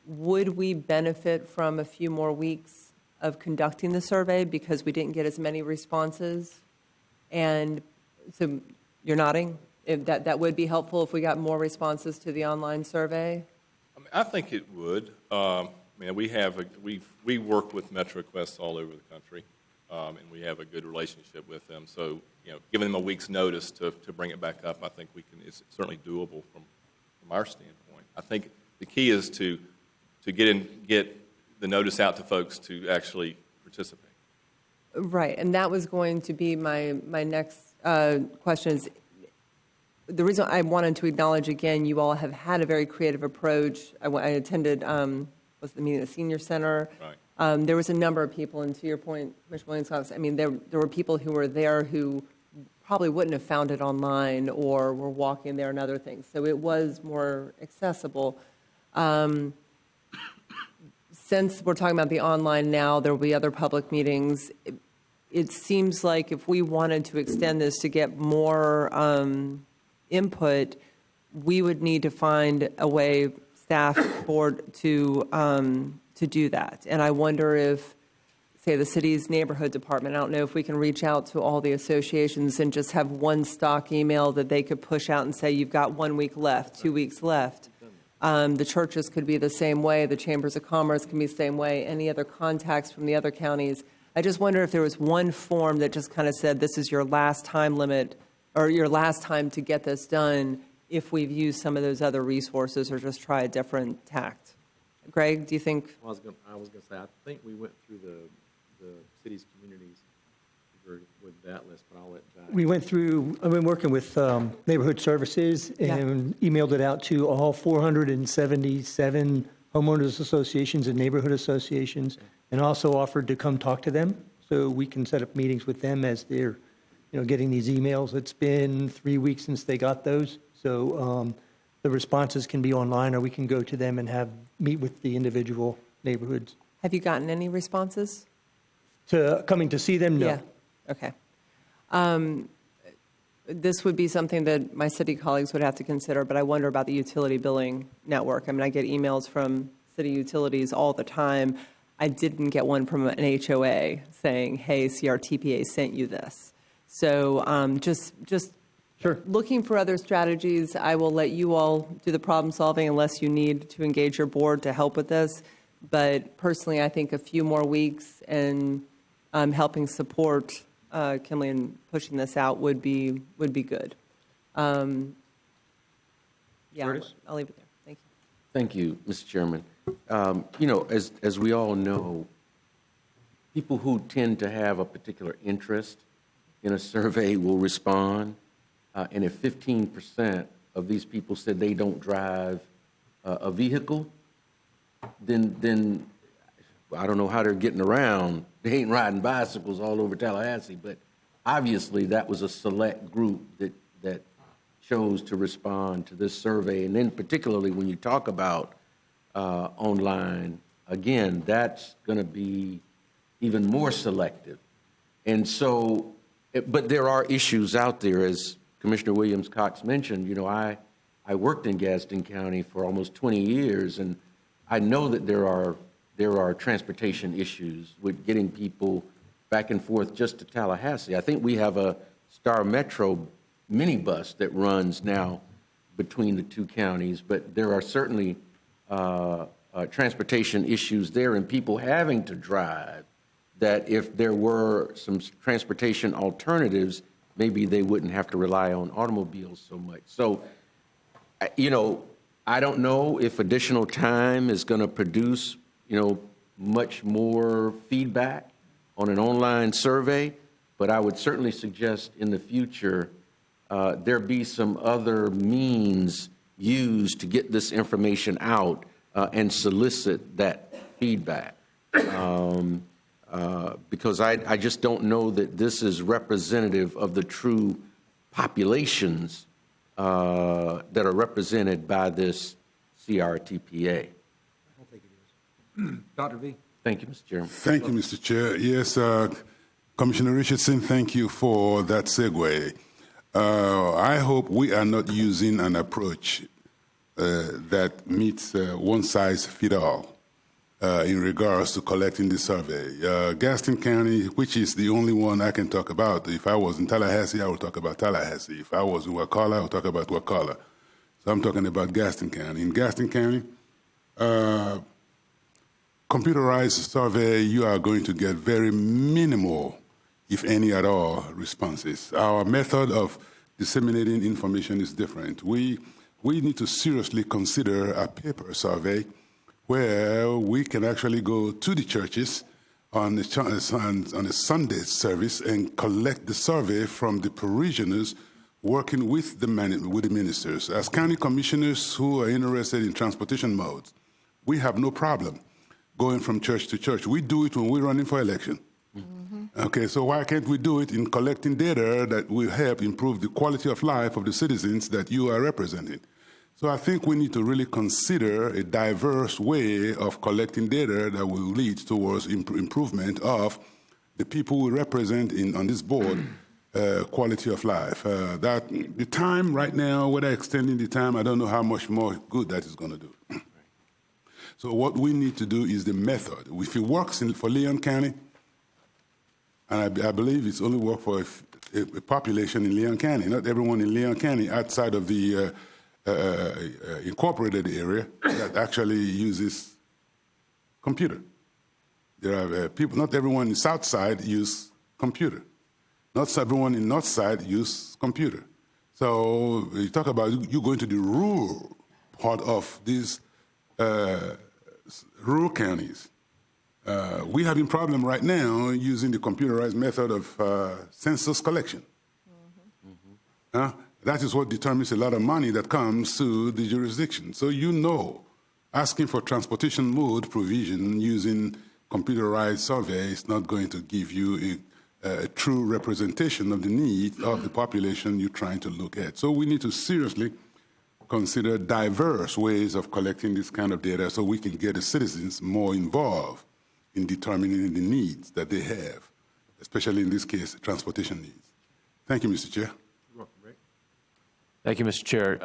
Would we benefit from a few more weeks of conducting the survey because we didn't get as many responses? And so you're nodding? If that would be helpful if we got more responses to the online survey? I mean, I think it would. We work with MetroQuest all over the country, and we have a good relationship with them. So, you know, giving them a week's notice to bring it back up, I think it's certainly doable from our standpoint. I think the key is to get the notice out to folks to actually participate. Right, and that was going to be my next question. Is the reason I wanted to acknowledge again, you all have had a very creative approach. I attended was the meeting at the Senior Center. Right. There was a number of people, and to your point, Commissioner Williams, I mean, there were people who were there who probably wouldn't have found it online or were walking there and other things. So it was more accessible. Since we're talking about the online now, there will be other public meetings. It seems like if we wanted to extend this to get more input, we would need to find a way, staff, board, to do that. And I wonder if, say, the city's neighborhood department, I don't know if we can reach out to all the associations and just have one stock email that they could push out and say, you've got 1 week left, 2 weeks left. The churches could be the same way. The chambers of commerce can be the same way. Any other contacts from the other counties. I just wonder if there was one form that just kind of said, this is your last time limit or your last time to get this done, if we've used some of those other resources or just try a different tact. Greg, do you think? I was going to say, I think we went through the city's communities with that list, but I'll let Jack. We went through, I've been working with Neighborhood Services and emailed it out to all 477 homeowners associations and neighborhood associations, and also offered to come talk to them so we can set up meetings with them as they're, you know, getting these emails. It's been 3 weeks since they got those, so the responses can be online, or we can go to them and meet with the individual neighborhoods. Have you gotten any responses? To coming to see them? No. Yeah. Okay. This would be something that my city colleagues would have to consider, but I wonder about the utility billing network. I mean, I get emails from city utilities all the time. I didn't get one from an HOA saying, hey, CRTPA sent you this. So just Sure. Looking for other strategies. I will let you all do the problem solving unless you need to engage your board to help with this. But personally, I think a few more weeks and helping support Kinley in pushing this out would be good. Yeah, Curtis? I'll leave it there. Thank you. Thank you, Mr. Chairman. You know, as we all know, people who tend to have a particular interest in a survey will respond. And if 15% of these people said they don't drive a vehicle, then I don't know how they're getting around. They ain't riding bicycles all over Tallahassee, but obviously that was a select group that chose to respond to this survey. And then particularly when you talk about online, again, that's going to be even more selective. And so, but there are issues out there, as Commissioner Williams-Cox mentioned. You know, I worked in Gaston County for almost 20 years, and I know that there are transportation issues with getting people back and forth just to Tallahassee. I think we have a Star Metro minibus that runs now between the two counties, but there are certainly transportation issues there and people having to drive, that if there were some transportation alternatives, maybe they wouldn't have to rely on automobiles so much. So, you know, I don't know if additional time is going to produce, you know, much more feedback on an online survey, but I would certainly suggest in the future there be some other means used to get this information out and solicit that feedback. Because I just don't know that this is representative of the true populations that are represented by this CRTPA. I don't think it is. Dr. V. Thank you, Mr. Chairman. Thank you, Mr. Chair. Yes, Commissioner Richardson, thank you for that segue. I hope we are not using an approach that meets one size fits all in regards to collecting the survey. Gaston County, which is the only one I can talk about. If I was in Tallahassee, I would talk about Tallahassee. If I was in Wakulla, I would talk about Wakulla. So I'm talking about Gaston County. In Gaston County, computerized survey, you are going to get very minimal, if any at all, responses. Our method of disseminating information is different. We need to seriously consider a paper survey where we can actually go to the churches on a Sunday service and collect the survey from the parishioners working with the ministers. As county commissioners who are interested in transportation modes, we have no problem going from church to church. We do it when we're running for election. Mm-hmm. Okay, so why can't we do it in collecting data that will help improve the quality of life of the citizens that you are representing? So I think we need to really consider a diverse way of collecting data that will lead towards improvement of the people we represent on this board, quality of life. That the time right now, whether extending the time, I don't know how much more good that is going to do. So what we need to do is the method. If it works for Leon County, and I believe it's only work for a population in Leon County, not everyone in Leon County outside of the incorporated area that actually uses computer. There are people, not everyone in South Side use computer. Not everyone in North Side use computer. So you talk about you going to the rural part of these rural counties. We have a problem right now using the computerized method of census collection. Mm-hmm. That is what determines a lot of money that comes to the jurisdiction. So you know, asking for transportation mode provision using computerized survey is not going to give you a true representation of the needs of the population you're trying to look at. So we need to seriously consider diverse ways of collecting this kind of data so we can get the citizens more involved in determining the needs that they have, especially in this case, transportation needs. Thank you, Mr. Chair. Thank you, Mr. Chair.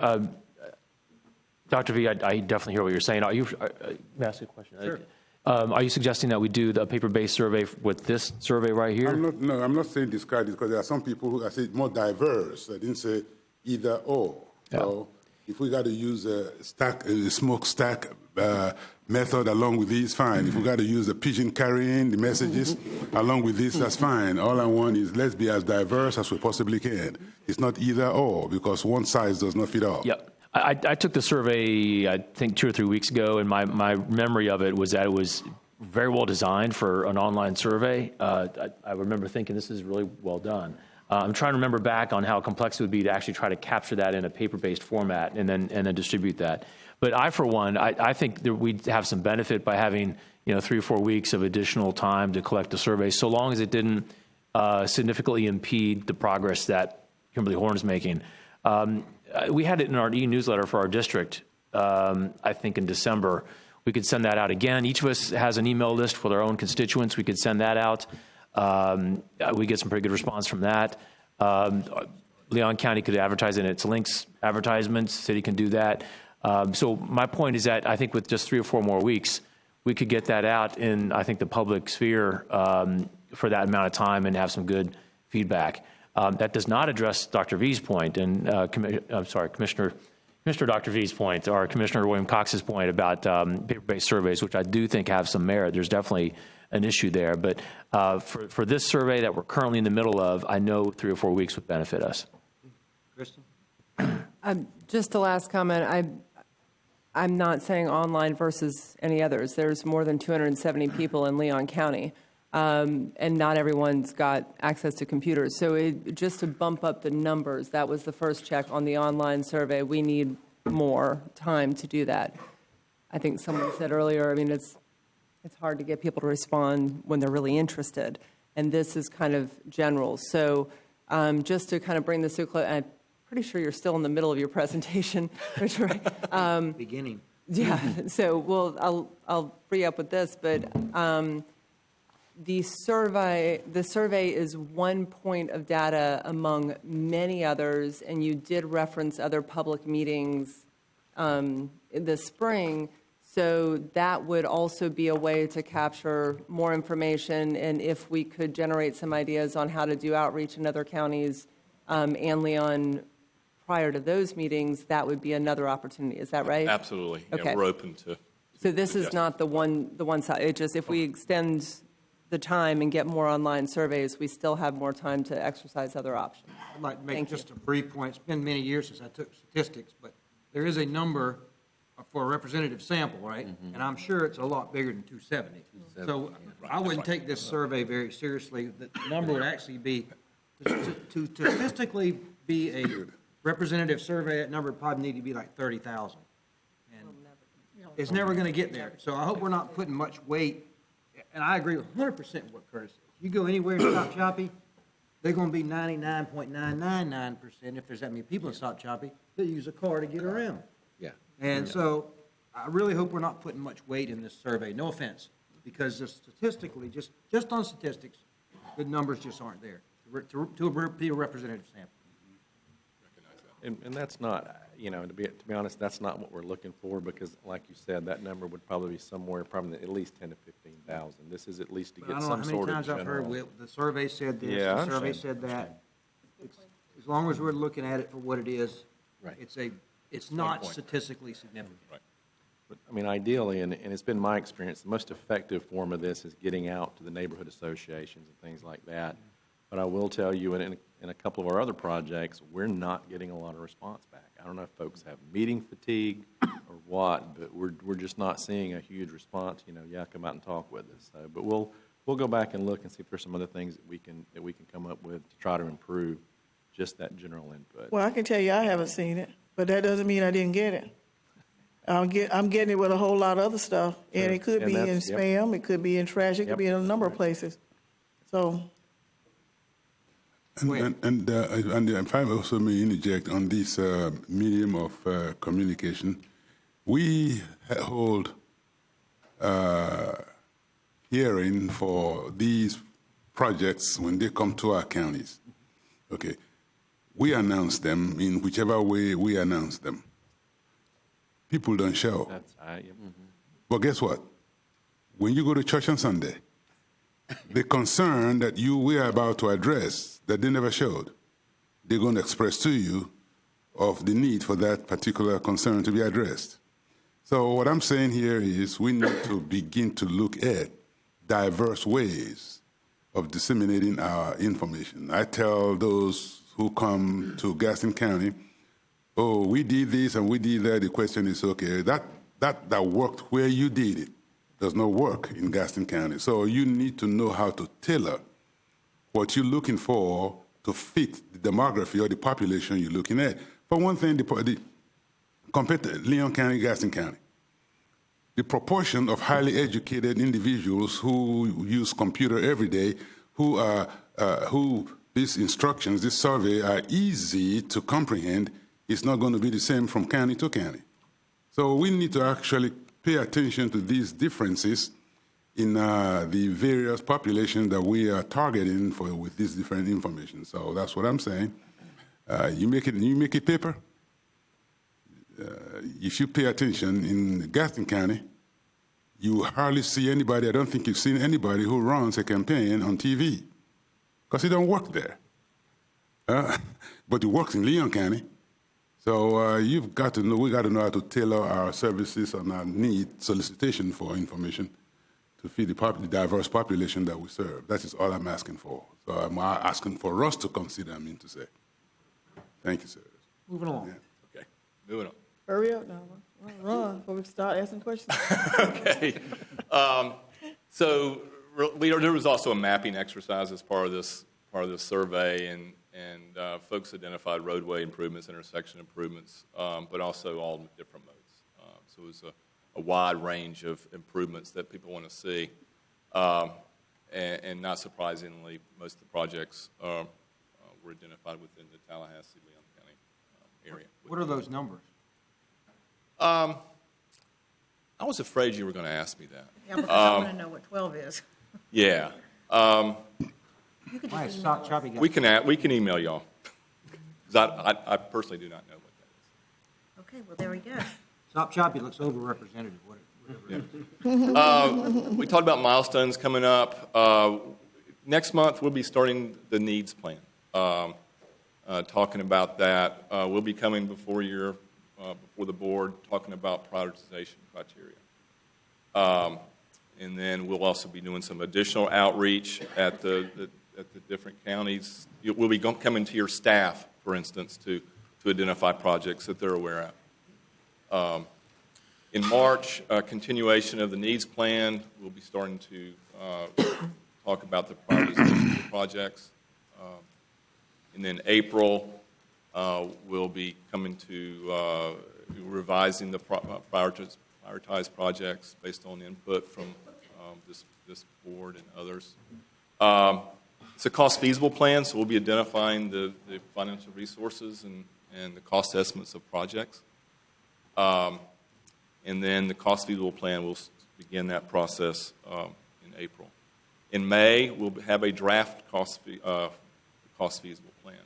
Dr. V, I definitely hear what you're saying. May I ask you a question? Sure. Are you suggesting that we do the paper-based survey with this survey right here? I'm not saying discard it because there are some people who I say more diverse. I didn't say either or. Yeah. So if we got to use a smokestack method along with these, fine. If we got to use a pigeon carrying the messages along with this, that's fine. All I want is let's be as diverse as we possibly can. It's not either or because one size does not fit all. Yeah. I took the survey, I think 2 or 3 weeks ago, and my memory of it was that it was very well designed for an online survey. I remember thinking this is really well done. I'm trying to remember back on how complex it would be to actually try to capture that in a paper-based format and then distribute that. But I, for one, I think that we'd have some benefit by having 3 or 4 weeks of additional time to collect the survey, so long as it didn't significantly impede the progress that Kimberly Horn is making. We had it in our e-newsletter for our district, I think in December. We could send that out again. Each of us has an email list for their own constituents. We could send that out. We get some pretty good response from that. Leon County could advertise in its links advertisements. City can do that. So my point is that I think with just 3 or 4 more weeks, we could get that out in, I think, the public sphere for that amount of time and have some good feedback. That does not address Dr. V's point, and Commissioner Dr. V's point, or Commissioner William Cox's point about paper-based surveys, which I do think have some merit. There's definitely an issue there. But for this survey that we're currently in the middle of, I know 3 or 4 weeks would benefit us. Kristen? Just the last comment, I'm not saying online versus any others. There's more than 270 people in Leon County, and not everyone's got access to computers. So just to bump up the numbers, that was the first check on the online survey. We need more time to do that. I think someone said earlier, I mean, it's hard to get people to respond when they're really interested, and this is kind of general. So just to kind of bring this to a close, I'm pretty sure you're still in the middle of your presentation, Richard. Beginning. Yeah, so I'll free up with this, but the survey is one point of data among many others, and you did reference other public meetings this spring. So that would also be a way to capture more information, and if we could generate some ideas on how to do outreach in other counties and Leon prior to those meetings, that would be another opportunity. Is that right? Absolutely. Okay. Yeah, we're open to. So this is not the one side. It just, if we extend the time and get more online surveys, we still have more time to exercise other options. I'd like to make Thank just you. a brief point. It's been many years since I took statistics, but there is a number for a representative sample, right? And I'm sure it's a lot bigger than 270. So I wouldn't take this survey very seriously. The number would actually be, to statistically be a representative survey, that number would probably need to be like 30,000. And it's never going to get there. So I hope we're not putting much weight. And I agree 100% with what Curtis says. You go anywhere in Stop Choppy, they're going to be 99.999%. If there's that many people in Stop Choppy, they use a car to get around. Yeah. And so I really hope we're not putting much weight in this survey. No offense, because statistically, just on statistics, the numbers just aren't there to be a representative sample. And that's not, to be honest, that's not what we're looking for, because like you said, that number would probably be somewhere, probably at least 10 to 15,000. This is at least to But I get don't know some how sort many of times I've heard, general. the survey said this, Yeah, I the survey understand. said that. As long as we're looking at it for what it is, Right. it's not point. statistically significant. Right. But, ideally, and it's been my experience, the most effective form of this is getting out to the neighborhood associations and things like that. But I will tell you, in a couple of our other projects, we're not getting a lot of response back. I don't know if folks have meeting fatigue or what, but we're just not seeing a huge response. Come out and talk with us. So, but we'll go back and look and see if there's some other things that we can come up with to try to improve just that general input. Well, I can tell you I haven't seen it, but that doesn't mean I didn't get it. I'm getting it with a whole lot of other stuff, and it could And be in that's- yep. spam, it could be in trash, it could Yep, be in a that's number of right. places. So, And if I also may interject on this medium of communication, we hold hearing for these projects when they come to our counties. Okay, we announce them in whichever way we announce them. People don't show. But guess what? When you go to church on Sunday, the concern that we are about to address that they never showed, they're going to express to you of the need for that particular concern to be addressed. So what I'm saying here is we need to begin to look at diverse ways of disseminating our information. I tell those who come to Gaston County, oh, we did this and we did that. The question is, okay, that worked where you did it. does not work in Gaston County. So you need to know how to tailor what you're looking for to fit the demography or the population you're looking at. For one thing, compared to Leon County, Gaston County, the proportion of highly educated individuals who use computer every day, who these instructions, this survey are easy to comprehend, is not going to be the same from county to county. So we need to actually pay attention to these differences in the various populations that we are targeting with this different information. So that's what I'm saying. You make it paper. If you pay attention in Gaston County, you hardly see anybody. I don't think you've seen anybody who runs a campaign on TV because it don't work there. But it works in Leon County. So you've got to know. We got to know how to tailor our services and our solicitation for information to feed the diverse population that we serve. That is all I'm asking for. So I'm asking for us to consider. I mean to say. Thank you, sir. Moving along. Okay, moving on. Hurry up now, run before we start asking questions. Okay. So there was also a mapping exercise as part of this survey, and folks identified roadway improvements, intersection improvements, but also all the different modes. So it was a wide range of improvements that people want to see, and not surprisingly, most of the projects were identified within the Tallahassee, Leon County area. What are those numbers? I was afraid you were going to ask me that. Yeah, because I want to know what 12 is. Yeah. You could Why just is email Stop us. Choppy got- We can email y'all. 'Cause I personally do not know what that is. Okay, well, there we go. Stop Choppy looks overrepresented, whatever. Yeah. We talked about milestones coming up. Next month, we'll be starting the needs plan, talking about that. We'll be coming before the board, talking about prioritization criteria. And then we'll also be doing some additional outreach at the different counties. We'll be coming to your staff, for instance, to identify projects that they're aware of. In March, a continuation of the needs plan. We'll be starting to talk about the prioritization of projects. And then April, we'll be coming to revising the prioritized projects based on input from this board and others. It's a cost-feasible plan, so we'll be identifying the financial resources and the cost estimates of projects. And then the cost-feasible plan, we'll begin that process in April. In May, we'll have a draft cost-feasible plan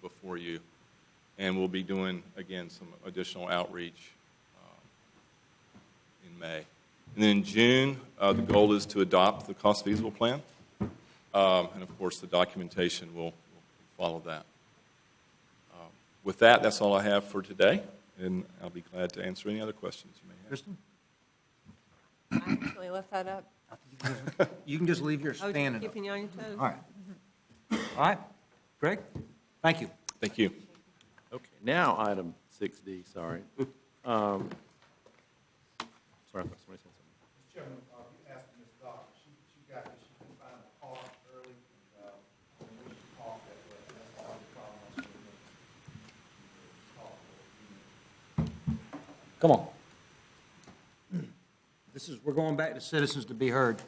before you. And we'll be doing, again, some additional outreach in May. And then in June, the goal is to adopt the cost-feasible plan. And, of course, the documentation will follow that. With that, that's all I have for today, and I'll be glad to answer any other questions you may have. Kristen? I actually left that up. You can just leave yours I was standing. keeping you on your toes. All right. All right. Greg? Thank you. Thank you. Okay, now item 6D, sorry. Sorry, I thought somebody said something. Mr. Chairman, you asked Ms. Dodd, she got this, she couldn't find a car early, and we should park that way. That's the only problem I see with Come on. We're going back to citizens to be heard.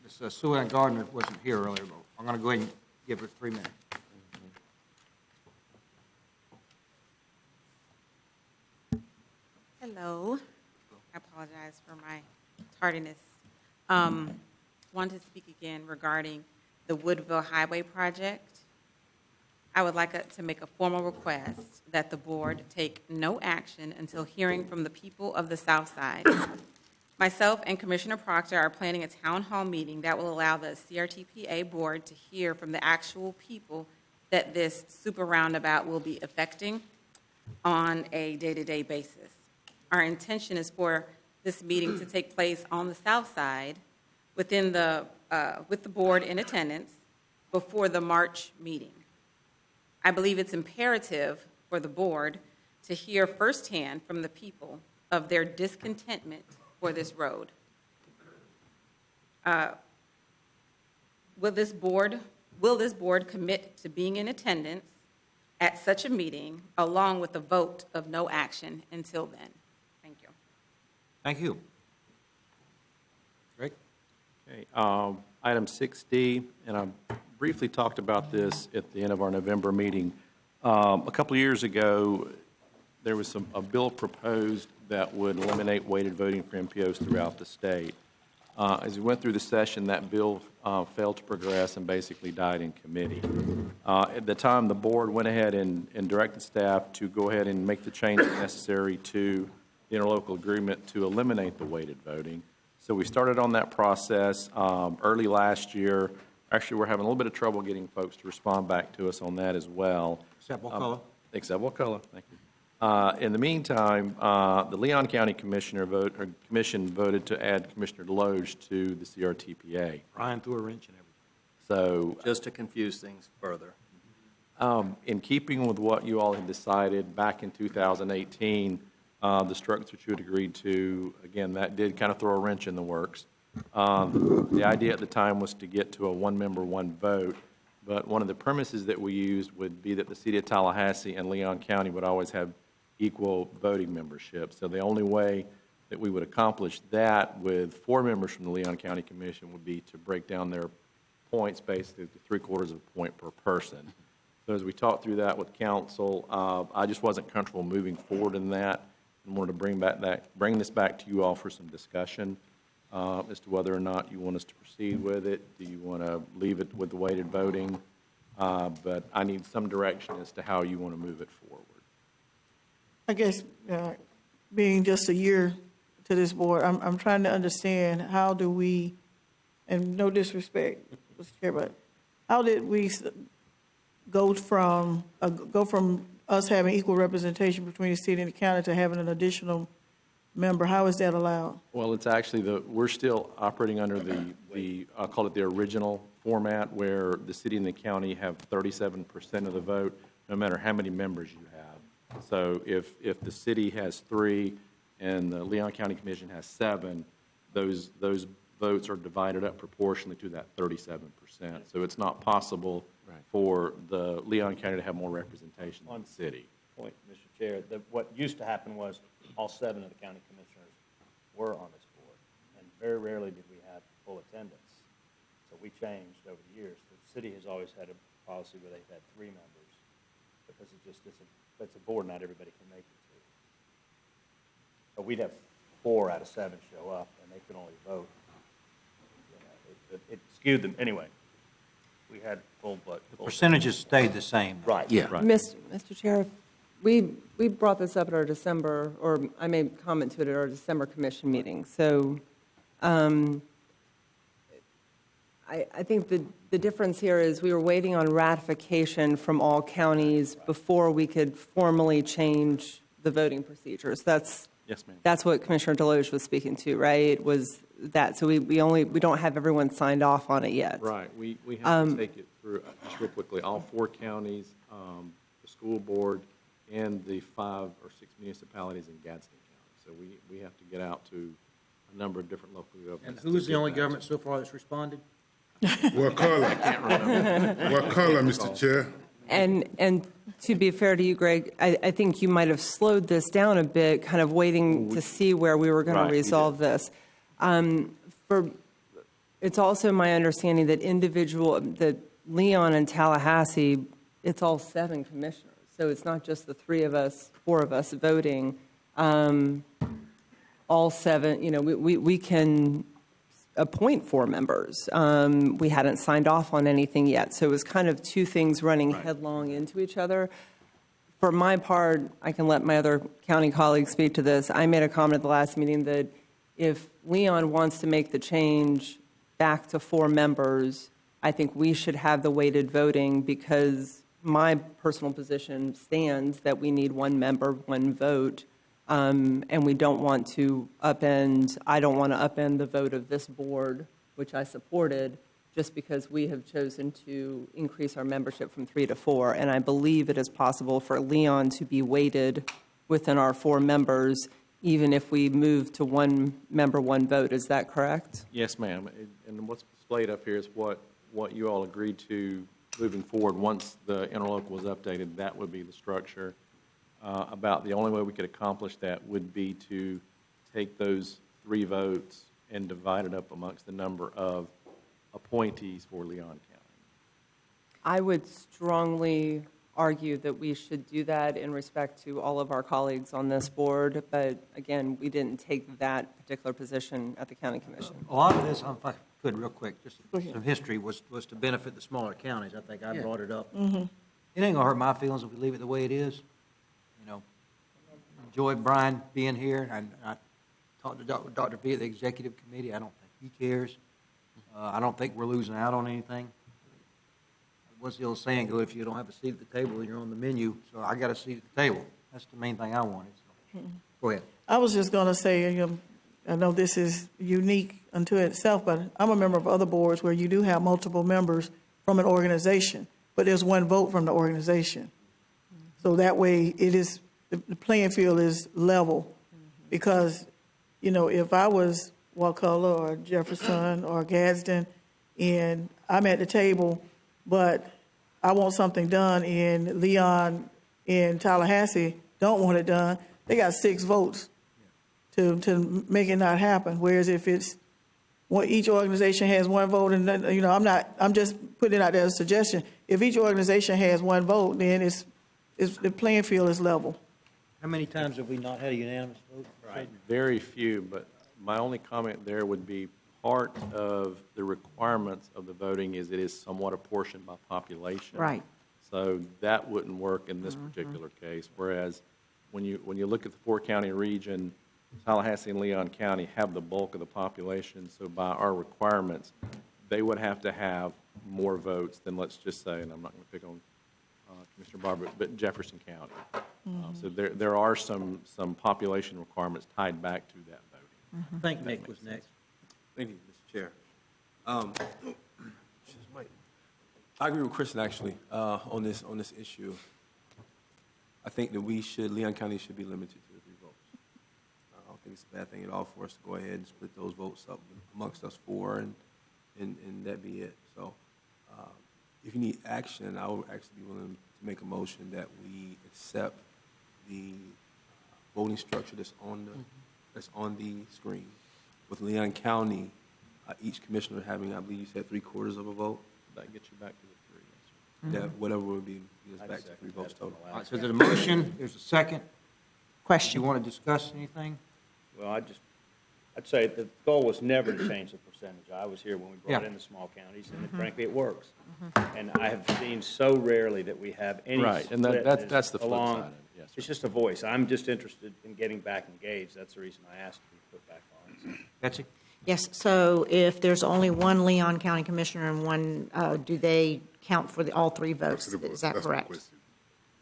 Ms. Sue Ann Gardner wasn't here earlier, but I'm going to go ahead and give her 3 minutes. Hello. I apologize for my tardiness. Wanted to speak again regarding the Woodville Highway project. I would like to make a formal request that the board take no action until hearing from the people of the South Side. Myself and Commissioner Proctor are planning a town hall meeting that will allow the CRTPA board to hear from the actual people that this super roundabout will be affecting on a day-to-day basis. Our intention is for this meeting to take place on the South Side with the board in attendance before the March meeting. I believe it's imperative for the board to hear firsthand from the people of their discontentment for this road. Will this board commit to being in attendance at such a meeting, along with a vote of no action until then? Thank you. Thank you. Greg? Okay, item 6D, and I briefly talked about this at the end of our November meeting. A couple of years ago, there was a bill proposed that would eliminate weighted voting for MPOs throughout the state. As we went through the session, that bill failed to progress and basically died in committee. At the time, the board went ahead and directed staff to go ahead and make the changes necessary to the interlocal agreement to eliminate the weighted voting. So we started on that process early last year. Actually, we're having a little bit of trouble getting folks to respond back to us on that as well. Except Wakulla. Except Wakulla, thank you. In the meantime, the Leon County Commission voted to add Commissioner Deloge to the CRTPA. Brian threw a wrench in everything. So, Just to confuse things further. in keeping with what you all had decided back in 2018, the structure that you had agreed to, again, that did kind of throw a wrench in the works. The idea at the time was to get to a one-member, one vote, but one of the premises that we used would be that the City of Tallahassee and Leon County would always have equal voting membership. So the only way that we would accomplish that with 4 members from the Leon County Commission would be to break down their points basically to 3/4 of a point per person. So as we talked through that with council, I just wasn't comfortable moving forward in that and wanted to bring this back to you all for some discussion as to whether or not you want us to proceed with it. Do you want to leave it with the weighted voting? But I need some direction as to how you want to move it forward. I guess, being just a year to this board, I'm trying to understand how do we, and no disrespect, Mr. Chair, but how did we go from us having equal representation between the city and the county to having an additional member? How is that allowed? Well, it's actually we're still operating under I'll call it the original format, where the city and the county have 37% of the vote, no matter how many members you have. So if the city has 3 and the Leon County Commission has 7, those votes are divided up proportionally to that 37%. So it's not possible for the Leon County to have more representation than the city. Point, Mr. Chair, what used to happen was all 7 of the county commissioners were on this board, and very rarely did we have full attendance. So we changed over the years. The city has always had a policy where they've had 3 members, because it's a board not everybody can make it to. So we'd have 4 out of 7 show up, and they could only vote. You know, it skewed them anyway. We had full vote. The percentages stayed the same. Right. Yeah. Right. Mr. Chair, we brought this up at our December, or I made comment to it at our December commission meeting. So I think the difference here is we were waiting on ratification from all counties before we could formally change the voting procedures. Yes, ma'am. That's what Commissioner Deloge was speaking to, right? Was that, so we don't have everyone signed off on it yet. Right. We have to take it through, just real quickly, all 4 counties, the school board, and the 5 or 6 municipalities in Gadsden County. So we have to get out to a number of different local governments. And who's the only government so far that's responded? What color? What color, Mr. Chair? And to be fair to you, Greg, I think you might have slowed this down a bit, kind of waiting to see where we were going Right, to we resolve this. It's also my understanding that Leon and Tallahassee, it's all 7 commissioners. So it's not just the 3 of us, 4 of us voting. All 7, you know, we can appoint 4 members. We hadn't signed off on anything yet. So it was kind of 2 things running headlong into each other. For my part, I can let my other county colleagues speak to this. I made a comment at the last meeting that if Leon wants to make the change back to 4 members, I think we should have the weighted voting, because my personal position stands that we need 1 member, 1 vote. And we don't want to I don't want to upend the vote of this board, which I supported, just because we have chosen to increase our membership from 3 to 4. And I believe it is possible for Leon to be weighted within our 4 members even if we move to one member, one vote. Is that correct? Yes, ma'am. And what's displayed up here is what you all agreed to moving forward. Once the interlocal was updated, that would be the structure. About the only way we could accomplish that would be to take those 3 votes and divide it up amongst the number of appointees for Leon County. I would strongly argue that we should do that in respect to all of our colleagues on this board, but again, we didn't take that particular position at the county commission. A lot of this, if I could, real quick, just some history, was to benefit the smaller counties. I think I brought it up. It ain't gonna hurt my feelings if we leave it the way it is. You know, enjoyed Brian being here, and I talked to Dr. V at the executive committee. I don't think he cares. I don't think we're losing out on anything. What's the old saying go? If you don't have a seat at the table, you're on the menu. So I got a seat at the table. That's the main thing I wanted. So. Go ahead. I was just going to say, I know this is unique unto itself, but I'm a member of other boards where you do have multiple members from an organization, but there's one vote from the organization. So that way it is, the playing field is level. Because, if I was Wakulla or Jefferson or Gadsden and I'm at the table, but I want something done in Leon, in Tallahassee, don't want it done, they got 6 votes to make it not happen. Whereas if it's, each organization has 1 vote, and then, I'm just putting it out there as a suggestion. If each organization has 1 vote, then it's the playing field is level. How many times have we not had a unanimous vote? Right. Very few, but my only comment there would be part of the requirements of the voting is it is somewhat apportioned by population. Right. So that wouldn't work in this particular case, whereas when you look at the 4-county region, Tallahassee and Leon County have the bulk of the population, so by our requirements, they would have to have more votes than, let's just say, and I'm not going to pick on Commissioner Barber, but Jefferson County. So there are some population requirements tied back to that voting. I think Nick was next. Thank you, Mr. Chair. I agree with Kristen, actually, on this issue. I think that Leon County should be limited to the 3 votes. I don't think it's a bad thing at all for us to go ahead and split those votes up amongst us 4 and that be it. So if you need action, I would actually be willing to make a motion that we accept the voting structure that's on the screen, with Leon County, each commissioner having, I believe you said 3/4 of a vote. That gets you back to the 3. That whatever would be, get us back to 3 votes total. All right, so there's a motion, there's a second. Question. You want to discuss anything? Well, I'd say the goal was never to change the percentage. I was here when we brought in the small counties, and frankly, it works. And I have seen so rarely that we have any Right, and split that's the flip along- side of it, yes, sir. It's just a voice. I'm just interested in getting back engaged. That's the reason I asked to be put back on. Betsy? Yes, so if there's only one Leon County Commissioner and one, do they count for all 3 votes? Is that correct?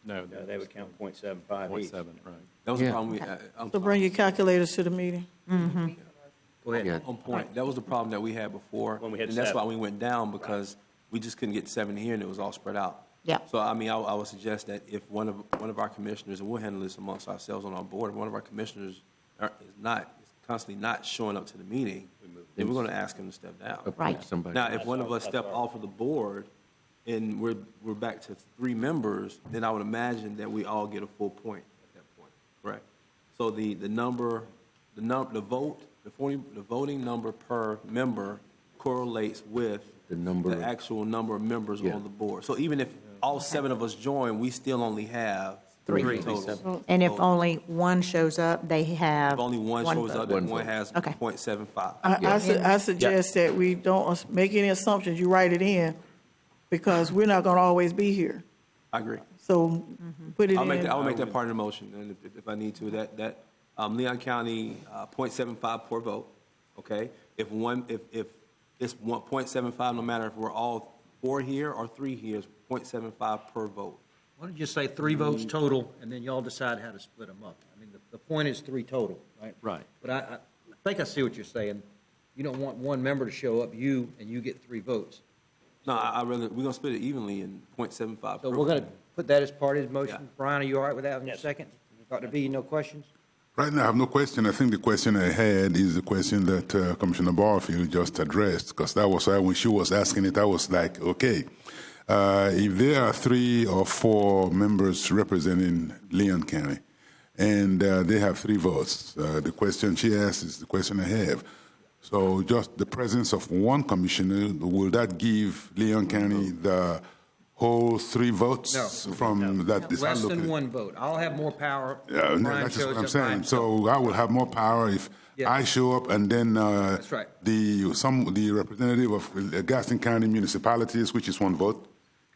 No, No, they would count .75 each. 0.7, right. That was the problem we, So bring your calculators to the meeting. Go ahead. Yeah. on point. That was the problem that we had before. When we had and that's 7. why we went down, because we just couldn't get 7 here, and it was all spread out. Yeah. So, I mean, I would suggest that if one of our commissioners, and we'll handle this amongst ourselves on our board, if one of our commissioners is constantly not showing up to the meeting, then we're going to ask him to step down. Right. Somebody. Now, if one of us step off of the board and we're back to 3 members, then I would imagine that we all get a full point at that point, correct? So the voting number per member correlates with the actual number of members on the board. So even if all 7 of us join, we still only have 3 total. And if only one shows up, they have If only one shows up, then one has Okay. .75. I suggest that we don't make any assumptions, you write it in, because we're not going to always be here. I agree. So put it I'll in. make that part of the motion, and if I need to, that Leon County, .75 per vote, okay? If it's 1.75, no matter if we're all 4 here or 3 here, it's .75 per vote. Why don't you just say 3 votes total, and then y'all decide how to split them up? I mean, the point is 3 total, right? Right. But I think I see what you're saying. You don't want one member to show up, and you get 3 votes. No, we're going to split it evenly in .75 So per we're going to vote. put that as part of his motion. Yeah. Brian, are you all right with that in a Yes. second? Dr. V, no questions? Right now, I have no question. I think the question I had is the question that Commissioner Barfield just addressed, because that was why when she was asking it, I was like, okay, if there are 3 or 4 members representing Leon County, and they have 3 votes, the question she asked is the question I have. So just the presence of one commissioner, will that give Leon County the whole 3 votes from that? Is Less that than looking- 1 vote. I'll have more power. Yeah, if no, Brian that's just shows what I'm up by saying. himself. So I will have more power if Yeah. I show up, and then That's right. the representative of Gaston County municipalities, which is 1 vote.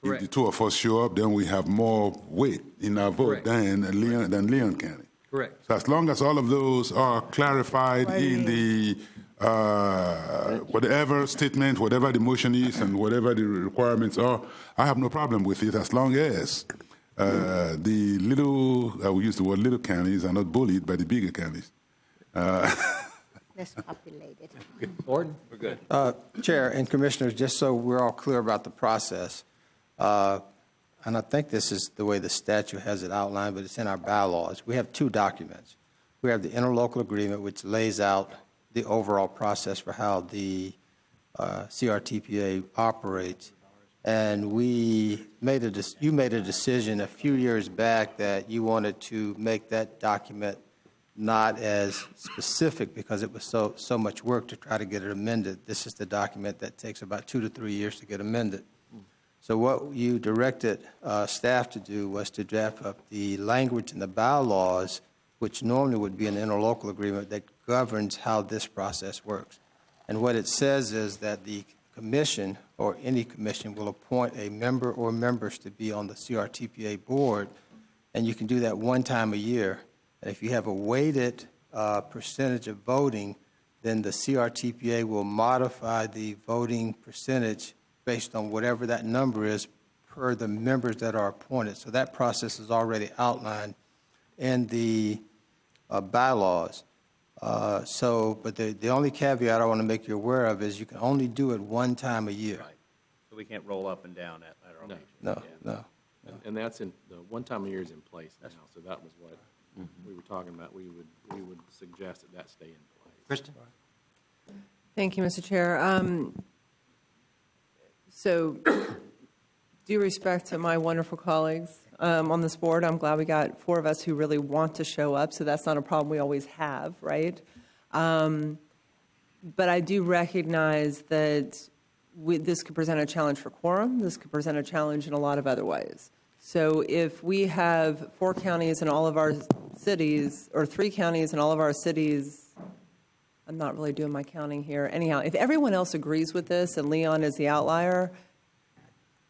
Correct. If the 2 of us show up, then we have more weight in our vote Correct. than Leon County. Correct. So as long as all of those are clarified in the whatever statement, whatever the motion is, and whatever the requirements are, I have no problem with it as long as the little, I will use the word little counties, are not bullied by the bigger counties. Less populated. Gordon? We're good. Chair and Commissioners, just so we're all clear about the process, and I think this is the way the statute has it outlined, but it's in our bylaws. We have 2 documents. We have the interlocal agreement, which lays out the overall process for how the CRTPA operates. And you made a decision a few years back that you wanted to make that document not as specific because it was so much work to try to get it amended. This is the document that takes about 2 to 3 years to get amended. So what you directed staff to do was to draft up the language in the bylaws, which normally would be an interlocal agreement that governs how this process works. And what it says is that the commission or any commission will appoint a member or members to be on the CRTPA board, and you can do that 1 time a year. And if you have a weighted percentage of voting, then the CRTPA will modify the voting percentage based on whatever that number is per the members that are appointed. So that process is already outlined in the bylaws. But the only caveat I want to make you aware of is you can only do it 1 time a year. Right. So we can't roll up and down at our meeting. No. And that's in, the 1 time a year is in place now, so that was what we were talking about. We would suggest that stay in place. Kristen? Thank you, Mr. Chair. So, due respect to my wonderful colleagues on this board, I'm glad we got 4 of us who really want to show up, so that's not a problem we always have, right? But I do recognize that this could present a challenge for quorum. This could present a challenge in a lot of other ways. So if we have 4 counties in all of our cities, or 3 counties in all of our cities, I'm not really doing my counting here. Anyhow, if everyone else agrees with this and Leon is the outlier,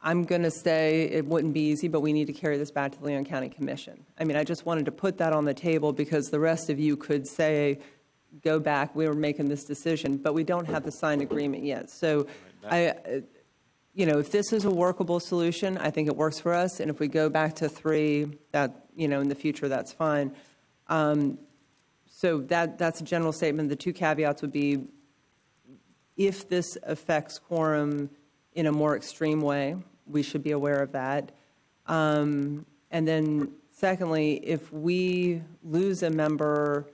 I'm going to say it wouldn't be easy, but we need to carry this back to the Leon County Commission. I mean, I just wanted to put that on the table because the rest of you could say, go back, we were making this decision, but we don't have the signed agreement yet. So if this is a workable solution, I think it works for us. And if we go back to 3, that, in the future, that's fine. So that's a general statement. The 2 caveats would be if this affects quorum in a more extreme way, we should be aware of that. And then secondly, if we lose a member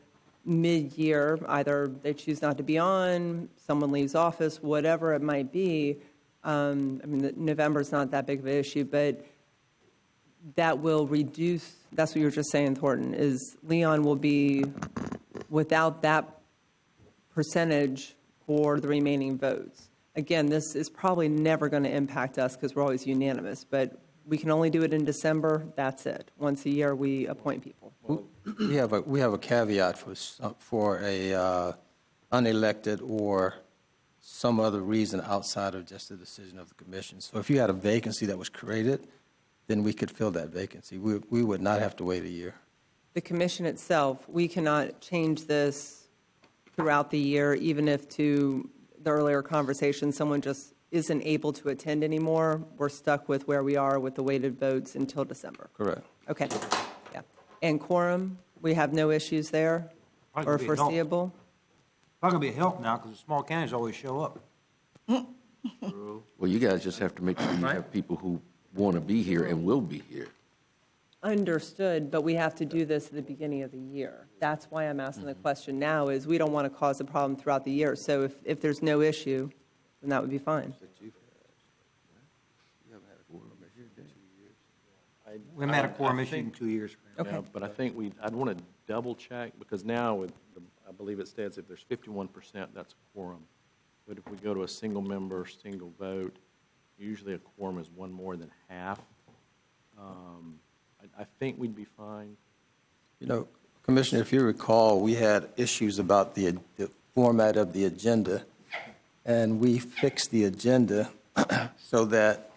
mid-year, either they choose not to be on, someone leaves office, whatever it might be, November is not that big of an issue, but that will reduce, that's what you were just saying, Thornton, is Leon will be without that percentage for the remaining votes. Again, this is probably never going to impact us because we're always unanimous, but we can only do it in December. That's it. Once a year, we appoint people. We have a caveat for a unelected or some other reason outside of just the decision of the commission. So if you had a vacancy that was created, then we could fill that vacancy. We would not have to wait a year. The commission itself, we cannot change this throughout the year, even if to the earlier conversation, someone just isn't able to attend anymore. We're stuck with where we are with the weighted votes until December. Correct. Okay. Yeah. And quorum, we have no issues there or foreseeable? It's not going to be a help now because the small counties always show up. Well, you guys just have to make sure you have people who want to be here and will be here. Understood, but we have to do this at the beginning of the year. That's why I'm asking the question now, is we don't want to cause a problem throughout the year. So if there's no issue, then that would be fine. We haven't had a quorum issue in 2 years. Okay. Yeah, but I think I'd want to double check, because now with, I believe it states if there's 51%, that's a quorum. But if we go to a single member, single vote, usually a quorum is one more than half. I think we'd be fine. You know, Commissioner, if you recall, we had issues about the format of the agenda, and we fixed the agenda so that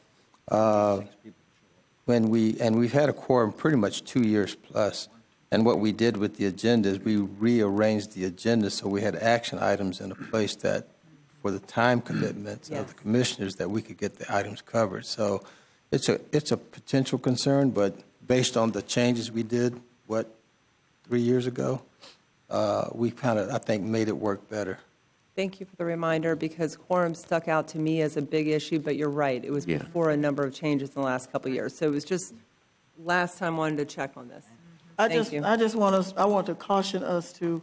we've had a quorum pretty much 2 years plus, and what we did with the agenda is we rearranged the agenda so we had action items in a place that, for the time commitments of the commissioners, that we could get the items covered. So it's a potential concern, but based on the changes we did, 3 years ago, we kind of, I think, made it work better. Thank you for the reminder, because quorum stuck out to me as a big issue, but you're right. It was before a number of changes in the last couple of years. So it was just last time I wanted to check on this. Thank you. I want to caution us to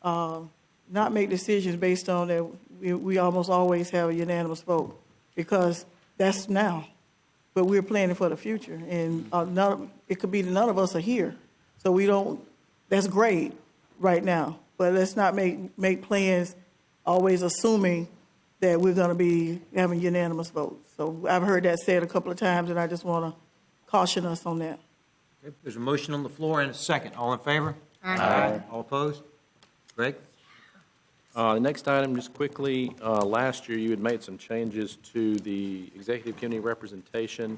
not make decisions based on that we almost always have a unanimous vote, because that's now. But we're planning for the future, and it could be that none of us are here. So we don't, that's great right now, but let's not make plans always assuming that we're going to be having unanimous votes. So I've heard that said a couple of times, and I just want to caution us on that. Okay, there's a motion on the floor and a second. All in favor? Aye. All opposed? Greg? The next item, just quickly, last year you had made some changes to the executive committee representation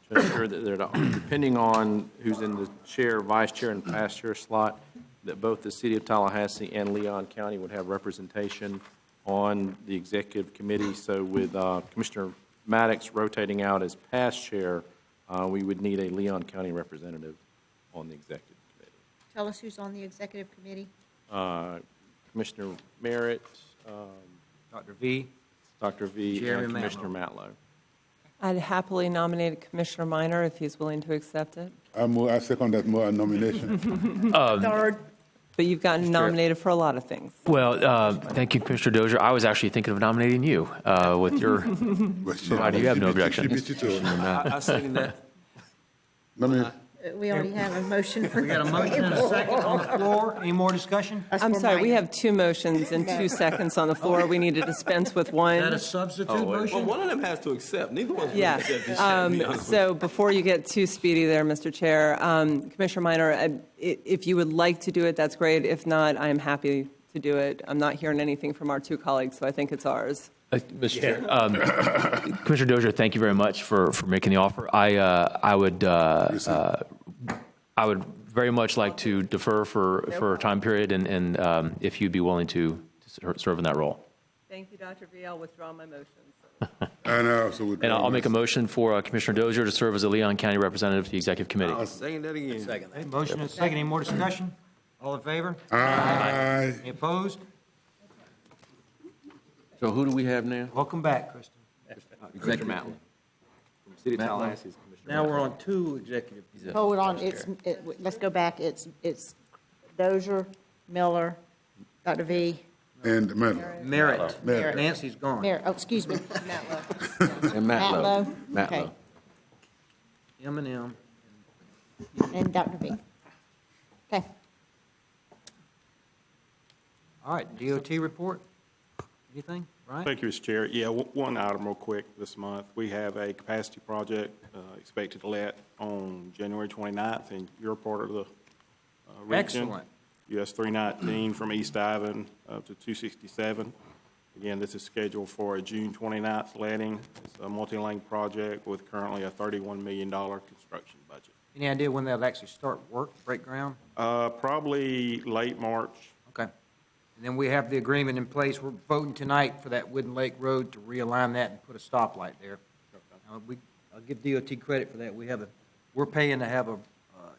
to ensure that depending on who's in the chair, vice chair, and past chair slot, that both the City of Tallahassee and Leon County would have representation on the executive committee. So with Commissioner Maddox rotating out as past chair, we would need a Leon County representative on the executive committee. Tell us who's on the executive committee. Commissioner Merritt, Dr. V. Dr. V, Jeremy and Commissioner Matlow. I'd happily nominate Commissioner Minor if he's willing to accept it. I second that nomination. Third. But you've gotten nominated for a lot of things. Well, thank you, Commissioner Dozier. I was actually thinking of nominating you with your, provided you have no objection. I second that. We already have a motion for. We got a motion and a second on the floor. Any more discussion? I'm sorry, we have 2 motions and 2 seconds on the floor. We need to dispense with Is one. that a substitute motion? Well, one of them has to accept. Neither one's going Yeah. to accept. So before you get too speedy there, Mr. Chair, Commissioner Minor, if you would like to do it, that's great. If not, I am happy to do it. I'm not hearing anything from our 2 colleagues, so I think it's ours. Mr. Chair, Commissioner Dozier, thank you very much for making the offer. I would very much like to defer for a time period, and if you'd be willing to serve in that role. Thank you, Dr. V. I'll withdraw my motions. And I'll make a motion for Commissioner Dozier to serve as a Leon County representative to the executive committee. I'll second that again. Okay, motion and a second. Any more discussion? All in favor? Aye. Any opposed? So who do we have now? Welcome back, Kristen. Commissioner Matlow. From City of Tallahassee is Commissioner Now Matlow. we're on 2 executive. Hold on, let's go back. It's Dozier, Miller, Dr. V. And Merritt. Merritt. Nancy's gone. Excuse me. And Matlow. Okay. M&M. And Dr. V. Okay. All right, DOT report. Anything? Right? Thank you, Mr. Chair. Yeah, one item real quick this month. We have a capacity project expected to let on January 29th, and you're part of the region. Excellent. US 319 from East Ivan up to 267. Again, this is scheduled for a June 29th letting. It's a multi-lane project with currently a $31 million construction budget. Any idea when they'll actually start work, break ground? Probably late March. Okay. And then we have the agreement in place. We're voting tonight for that Wooden Lake Road to realign that and put a stoplight there. I'll give DOT credit for that. We're paying to have a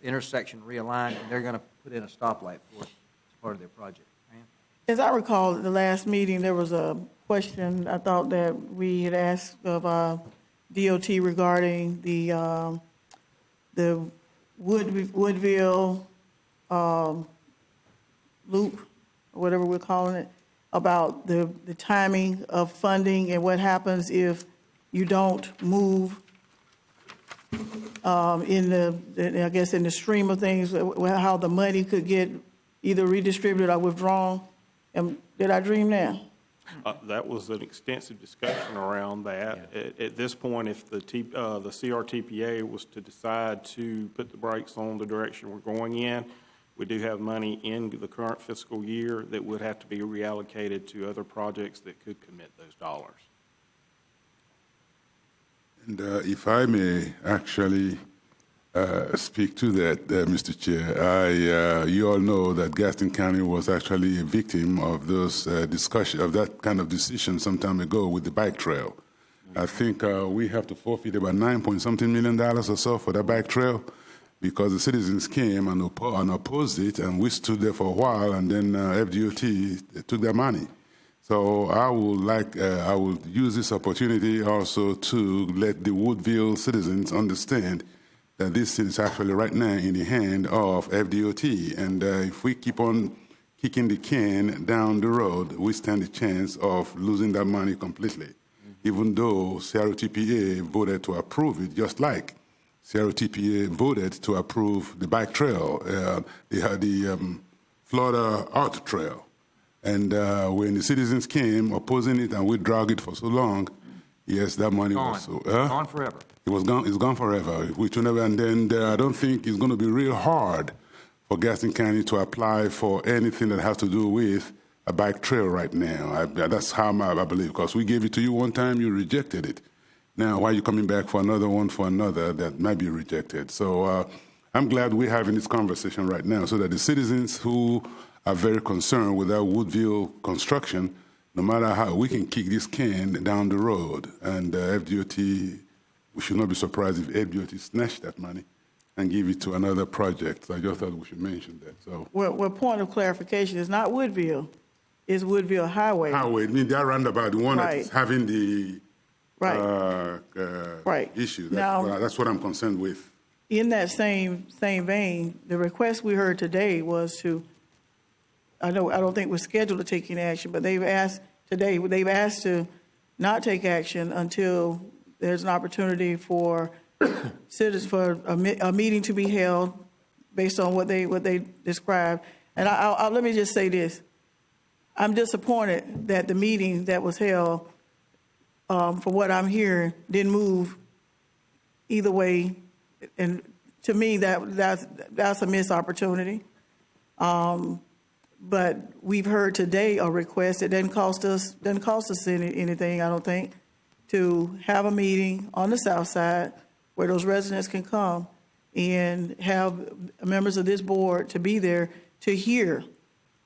intersection realigned, and they're going to put in a stoplight for us as part of their project. As I recall, at the last meeting, there was a question I thought that we had asked of DOT regarding the Woodville loop, or whatever we're calling it, about the timing of funding and what happens if you don't move in I guess, in the stream of things, how the money could get either redistributed or withdrawn. Did I dream that? That was an extensive discussion around that. At this point, if the CRTPA was to decide to put the brakes on the direction we're going in, we do have money in the current fiscal year that would have to be reallocated to other projects that could commit those dollars. And if I may actually speak to that, Mr. Chair, you all know that Gaston County was actually a victim of those discussion of that kind of decision some time ago with the bike trail. I think we have to forfeit about $9-point-something million or so for that bike trail, because the citizens came and opposed it, and we stood there for a while, and then FDOT took their money. So I would use this opportunity also to let the Woodville citizens understand that this is actually right now in the hand of FDOT, and if we keep on kicking the can down the road, we stand a chance of losing that money completely, even though CRTPA voted to approve it, just like CRTPA voted to approve the bike trail, the Florida Art Trail. And when the citizens came opposing it and we dragged it for so long, yes, that money was gone forever. It was gone. It's gone forever. And then I don't think it's going to be real hard for Gaston County to apply for anything that has to do with a bike trail right now. That's how I believe, because we gave it to you one time, you rejected it. Now, why are you coming back for another one for another that might be rejected? So I'm glad we're having this conversation right now so that the citizens who are very concerned with our Woodville construction, no matter how, we can kick this can down the road. And FDOT, we should not be surprised if FDOT snatched that money and give it to another project. So I just thought we should mention that. So, Well, point of clarification, it's not Woodville, it's Woodville Highway. Highway, I mean, that roundabout, the one that's having the issue. That's what I'm concerned with. In that same vein, the request we heard today was to, I don't think we're scheduled to take any action, but they've asked to not take action until there's an opportunity for citizens, for a meeting to be held based on what they described. And let me just say this. I'm disappointed that the meeting that was held, for what I'm hearing, didn't move either way. And to me, that's a missed opportunity. But we've heard today a request that doesn't cost us anything, I don't think, to have a meeting on the south side where those residents can come and have members of this board to be there to hear.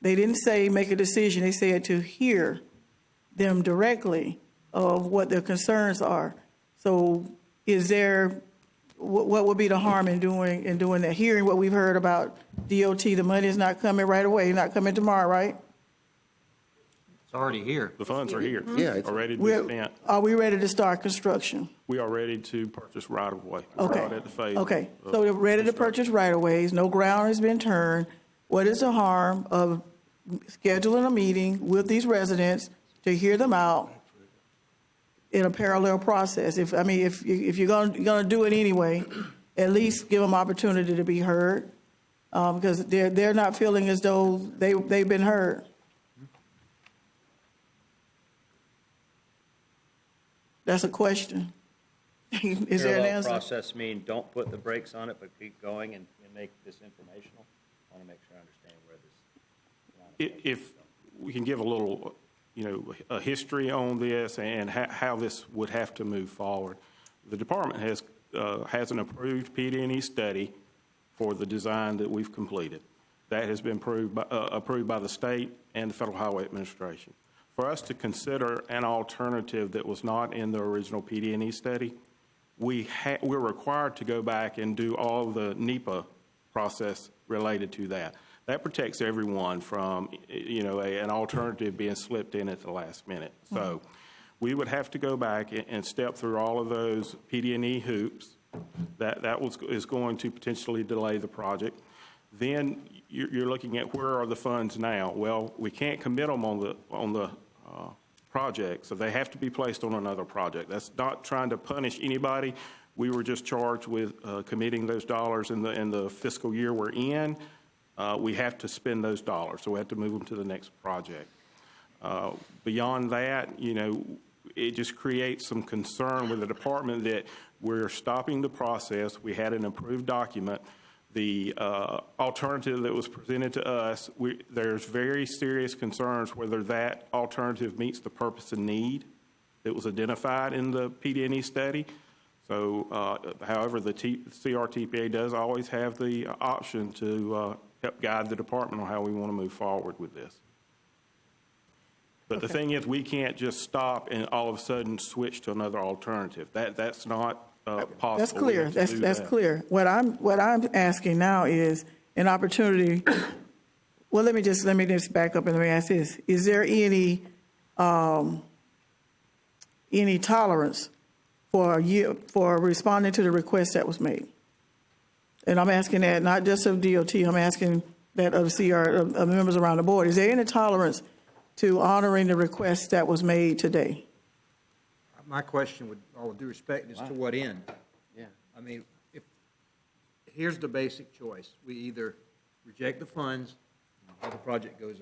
They didn't say make a decision, they said to hear them directly of what their concerns are. So what would be the harm in doing that? Hearing what we've heard about DOT, the money is not coming right away, not coming tomorrow, right? It's already here. The funds are here. Yeah, it's ready to be spent. Are we ready to start construction? We are ready to purchase right of way. Okay. Right at the phase. Okay. So we're ready to purchase right of ways. No ground has been turned. What is the harm of scheduling a meeting with these residents to hear them out in a parallel process? If you're going to do it anyway, at least give them opportunity to be heard, because they're not feeling as though they've been heard. That's a question. Is there an answer? Process mean don't put the brakes on it, but keep going and make this informational? I want to make sure I understand where this. If we can give a little, a history on this and how this would have to move forward. The department has an approved PD&E study for the design that we've completed. That has been approved by the state and the Federal Highway Administration. For us to consider an alternative that was not in the original PD&E study, we're required to go back and do all the NEPA process related to that. That protects everyone from, an alternative being slipped in at the last minute. So we would have to go back and step through all of those PD&E hoops is going to potentially delay the project. Then you're looking at where are the funds now? Well, we can't commit them on the project, so they have to be placed on another project. That's not trying to punish anybody. We were just charged with committing those dollars in the fiscal year we're in. We have to spend those dollars, so we have to move them to the next project. Beyond that, it just creates some concern with the department that we're stopping the process. We had an approved document. The alternative that was presented to us, there's very serious concerns whether that alternative meets the purpose and need that was identified in the PD&E study. So, however, the CRTPA does always have the option to help guide the department on how we want to move forward with this. But the thing is, we can't just stop and all of a sudden switch to another alternative. That's not possible. That's clear. That's clear. What I'm asking now is an opportunity. Well, let me just back up and let me ask this: is there any tolerance for responding to the request that was made? And I'm asking that not just of DOT. I'm asking that of of members around the board. Is there any tolerance to honoring the request that was made today? My question, with all due respect, is to what end? Yeah. I mean, here's the basic choice. We either reject the funds or the project goes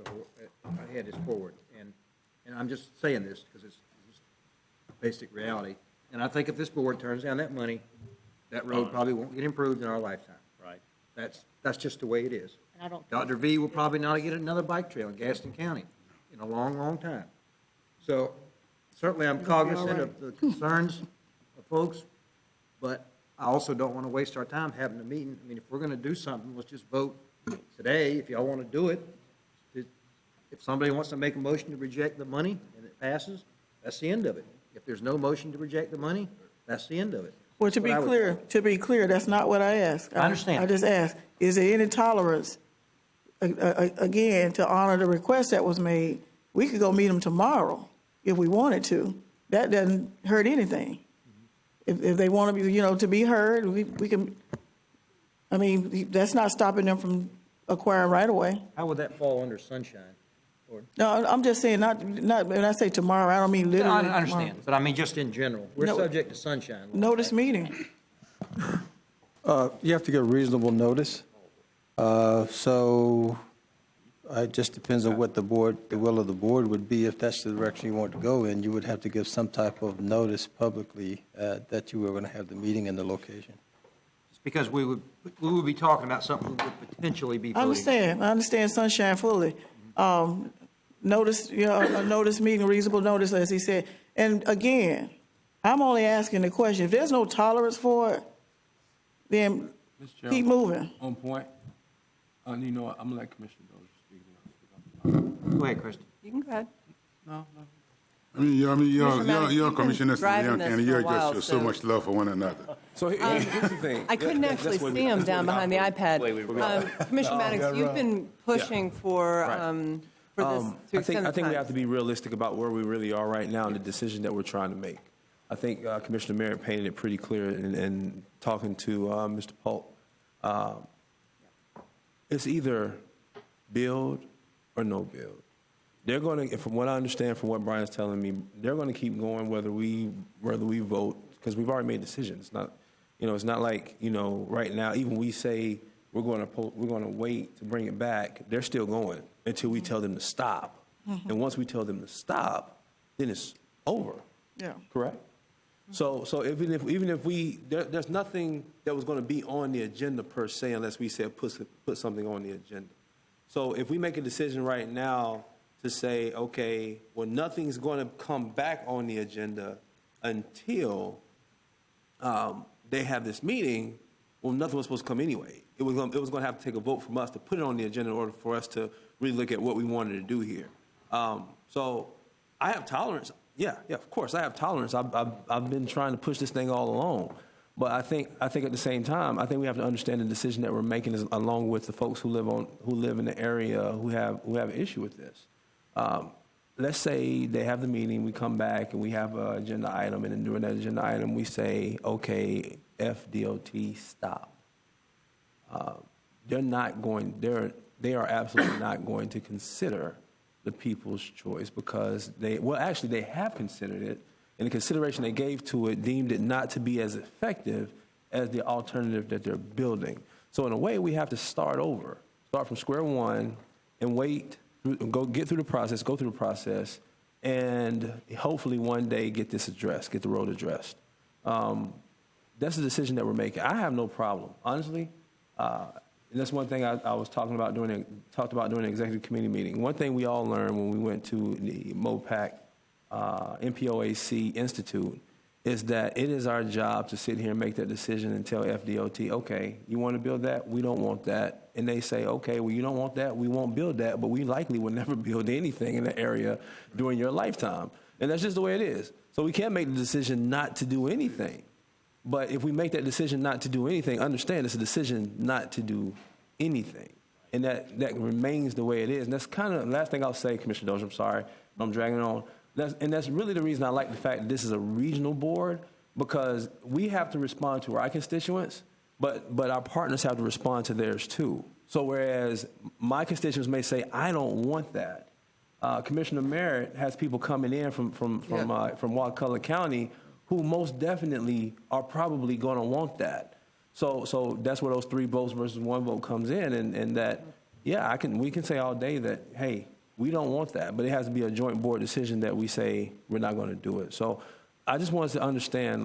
ahead, is forward. And I'm just saying this because it's basic reality. And I think if this board turns down that money, that road probably won't get improved in our lifetime. Right. That's just the way it is. And I don't. Dr. V will probably not get another bike trail in Gaston County in a long, long time. So certainly I'm cognizant of the concerns of folks, but I also don't want to waste our time having a meeting. I mean, if we're going to do something, let's just vote today. If y'all want to do it, if somebody wants to make a motion to reject the money and it passes, that's the end of it. If there's no motion to reject the money, that's the end of it. Well, to be clear, that's not what I asked. I understand. I just asked, is there any tolerance, again, to honor the request that was made? We could go meet them tomorrow if we wanted to. That doesn't hurt anything. If they want to be, to be heard, we can. I mean, that's not stopping them from acquiring right away. How would that fall under sunshine? No, I'm just saying, not when I say tomorrow, I don't mean literally. I understand, but I mean just in general. We're subject to sunshine. Notice meeting. You have to give reasonable notice. So it just depends on what the will of the board would be. If that's the direction you want to go in, you would have to give some type of notice publicly that you were going to have the meeting in the location. It's because we would be talking about something we would potentially be voting. I understand sunshine fully. Notice, a notice meeting, reasonable notice, as he said. And again, I'm only asking the question. If there's no tolerance for it, then keep moving. On point. I'm going to let Commissioner Go ahead, Kristen. You can go ahead. No. I mean, Maddox, you're you've been commissioners from driving Leon this County. for a You while, just show so much love for one another. So here's the thing. I couldn't actually see him down behind the iPad. Commissioner Maddox, you've been pushing for this to extend the I think we time. have to be realistic about where we really are right now and the decision that we're trying to make. I think Commissioner Merritt painted it pretty clear in talking to Mr. Polk. It's either build or no build. They're going to, from what I understand from what Brian's telling me, they're going to keep going whether we vote, because we've already made decisions. It's not, it's not like, right now, even we say we're going to wait to bring it back, they're still going until we tell them to stop. Mm-hmm. And once we tell them to stop, then it's over. Yeah. Correct? So even if there's nothing that was going to be on the agenda per se unless we said put something on the agenda. So if we make a decision right now to say, okay, well, nothing's going to come back on the agenda until they have this meeting, well, nothing was supposed to come anyway. It was going to have to take a vote from us to put it on the agenda in order for us to really look at what we wanted to do here. So I have tolerance. Yeah, of course, I have tolerance. I've been trying to push this thing all along. But I think at the same time, I think we have to understand the decision that we're making is along with the folks who live in the area who have an issue with this. Let's say they have the meeting, we come back and we have an agenda item, and then during that agenda item we say, okay, FDOT stop. They are absolutely not going to consider the people's choice because they have considered it, and the consideration they gave to it deemed it not to be as effective as the alternative that they're building. So in a way, we have to start from square one, and go through the process, and hopefully one day get the road addressed. That's the decision that we're making. I have no problem, honestly. And that's one thing I was talked about during the executive committee meeting. One thing we all learned when we went to the MOPAC, MPOAC Institute, is that it is our job to sit here and make that decision and tell FDOT, okay, you want to build that? We don't want that. And they say, okay, well, you don't want that? We won't build that, but we likely will never build anything in the area during your lifetime. And that's just the way it is. So we can't make the decision not to do anything. But if we make that decision not to do anything, understand it's a decision not to do anything. And that remains the way it is. And that's kind of the last thing I'll say, Commissioner Dozier, I'm sorry, I'm dragging it on. That's really the reason I like the fact that this is a regional board, because we have to respond to our constituents, but our partners have to respond to theirs too. So whereas my constituents may say, I don't want that, Commissioner Merritt has people coming in from Wakulla County who most definitely are probably going to want that. So that's where those 3 votes versus 1 vote comes in, and that, yeah, we can say all day that, hey, we don't want that, but it has to be a joint board decision that we say we're not going to do it. So I just want us to understand,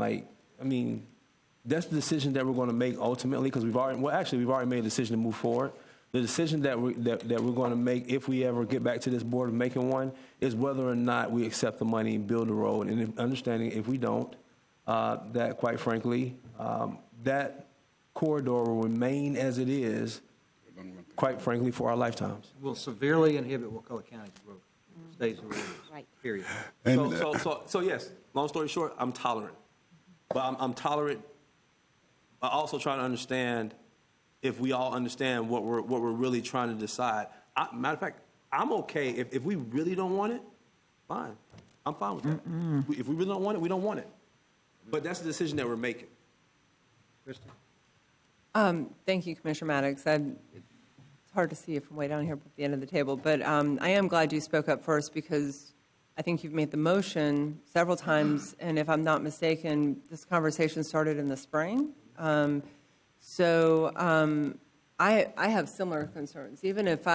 that's the decision that we're going to make ultimately, because we've already made a decision to move forward. The decision that we're going to make, if we ever get back to this board of making one, is whether or not we accept the money, build the road, and understanding if we don't, that quite frankly, that corridor will remain as it is, quite frankly, for our lifetimes. Will severely inhibit Wakulla County's growth. Stays the way it is. Right. Period. So yes, long story short, I'm tolerant. But I'm tolerant. I also trying to understand if we all understand what we're really trying to decide. Matter of fact, I'm okay. If we really don't want it, fine. I'm fine with that. If we really don't want it, we don't want it. But that's the decision that we're making. Thank you, Commissioner Maddox. It's hard to see it from way down here at the end of the table, but I am glad you spoke up first, because I think you've made the motion several times, and if I'm not mistaken, this conversation started in the spring. I have similar concerns. Even if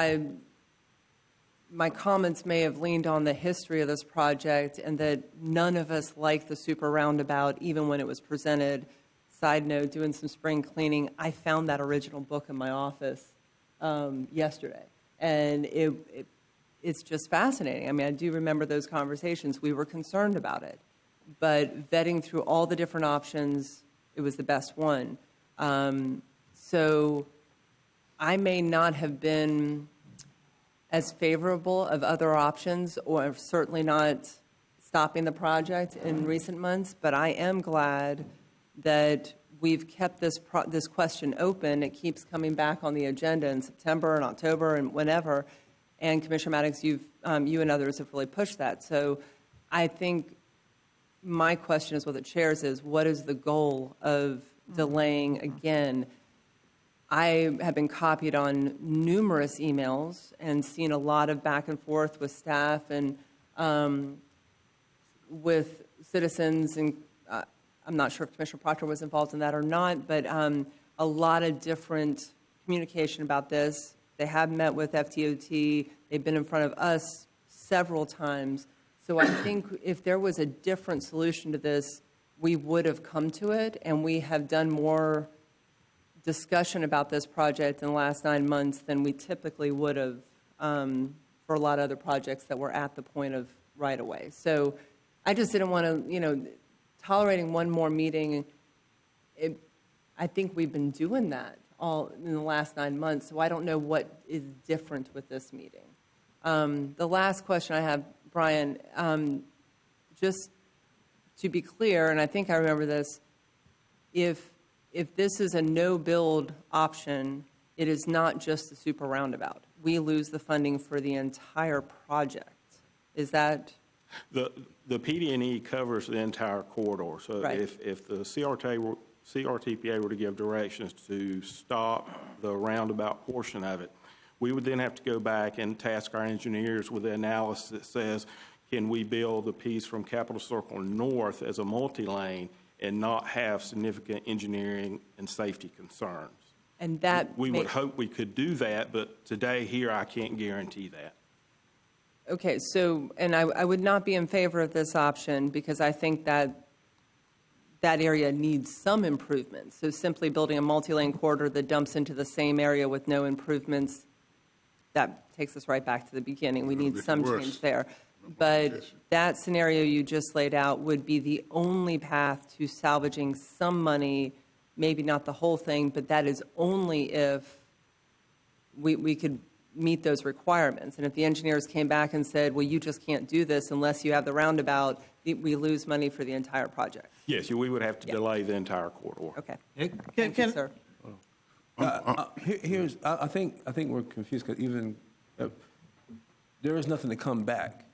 my comments may have leaned on the history of this project and that none of us liked the super roundabout, even when it was presented. Side note, doing some spring cleaning, I found that original book in my office yesterday, and it's just fascinating. I mean, I do remember those conversations. We were concerned about it, but vetting through all the different options, it was the best one. So I may not have been as favorable of other options, or certainly not stopping the project in recent months, but I am glad that we've kept this question open. It keeps coming back on the agenda in September and October and whenever. And Commissioner Maddox, you and others have really pushed that. So I think my question is what the chair's is, what is the goal of delaying again? I have been copied on numerous emails and seen a lot of back and forth with staff and with citizens, and I'm not sure if Commissioner Proctor was involved in that or not, but a lot of different communication about this. They have met with FDOT. They've been in front of us several times. So I think if there was a different solution to this, we would have come to it, and we have done more discussion about this project in the last 9 months than we typically would have for a lot of other projects that were at the point of right away. So I just didn't want to, tolerating one more meeting. I think we've been doing that all in the last 9 months, so I don't know what is different with this meeting. The last question I have, Brian, just to be clear, and I think I remember this, if this is a no-build option, it is not just the super roundabout. We lose the funding for the entire project. Is that? The PD&E covers the entire corridor. So Right. if the CRTPA were to give directions to stop the roundabout portion of it, we would then have to go back and task our engineers with the analysis that says, can we build the piece from Capitol Circle North as a multi-lane and not have significant engineering and safety concerns? And that We would hope we could do that, but today here, I can't guarantee that. Okay, so, and I would not be in favor of this option because I think that that area needs some improvements. So simply building a multi-lane corridor that dumps into the same area with no improvements, that takes us right back to the beginning. We need some change there. But that scenario you just laid out would be the only path to salvaging some money, maybe not the whole thing, but that is only if we could meet those requirements. And if the engineers came back and said, well, you just can't do this unless you have the roundabout, we lose money for the entire project. Yes, we would have to delay the entire corridor. Okay. Thank you, sir. I think we're confused because even there is nothing to come back.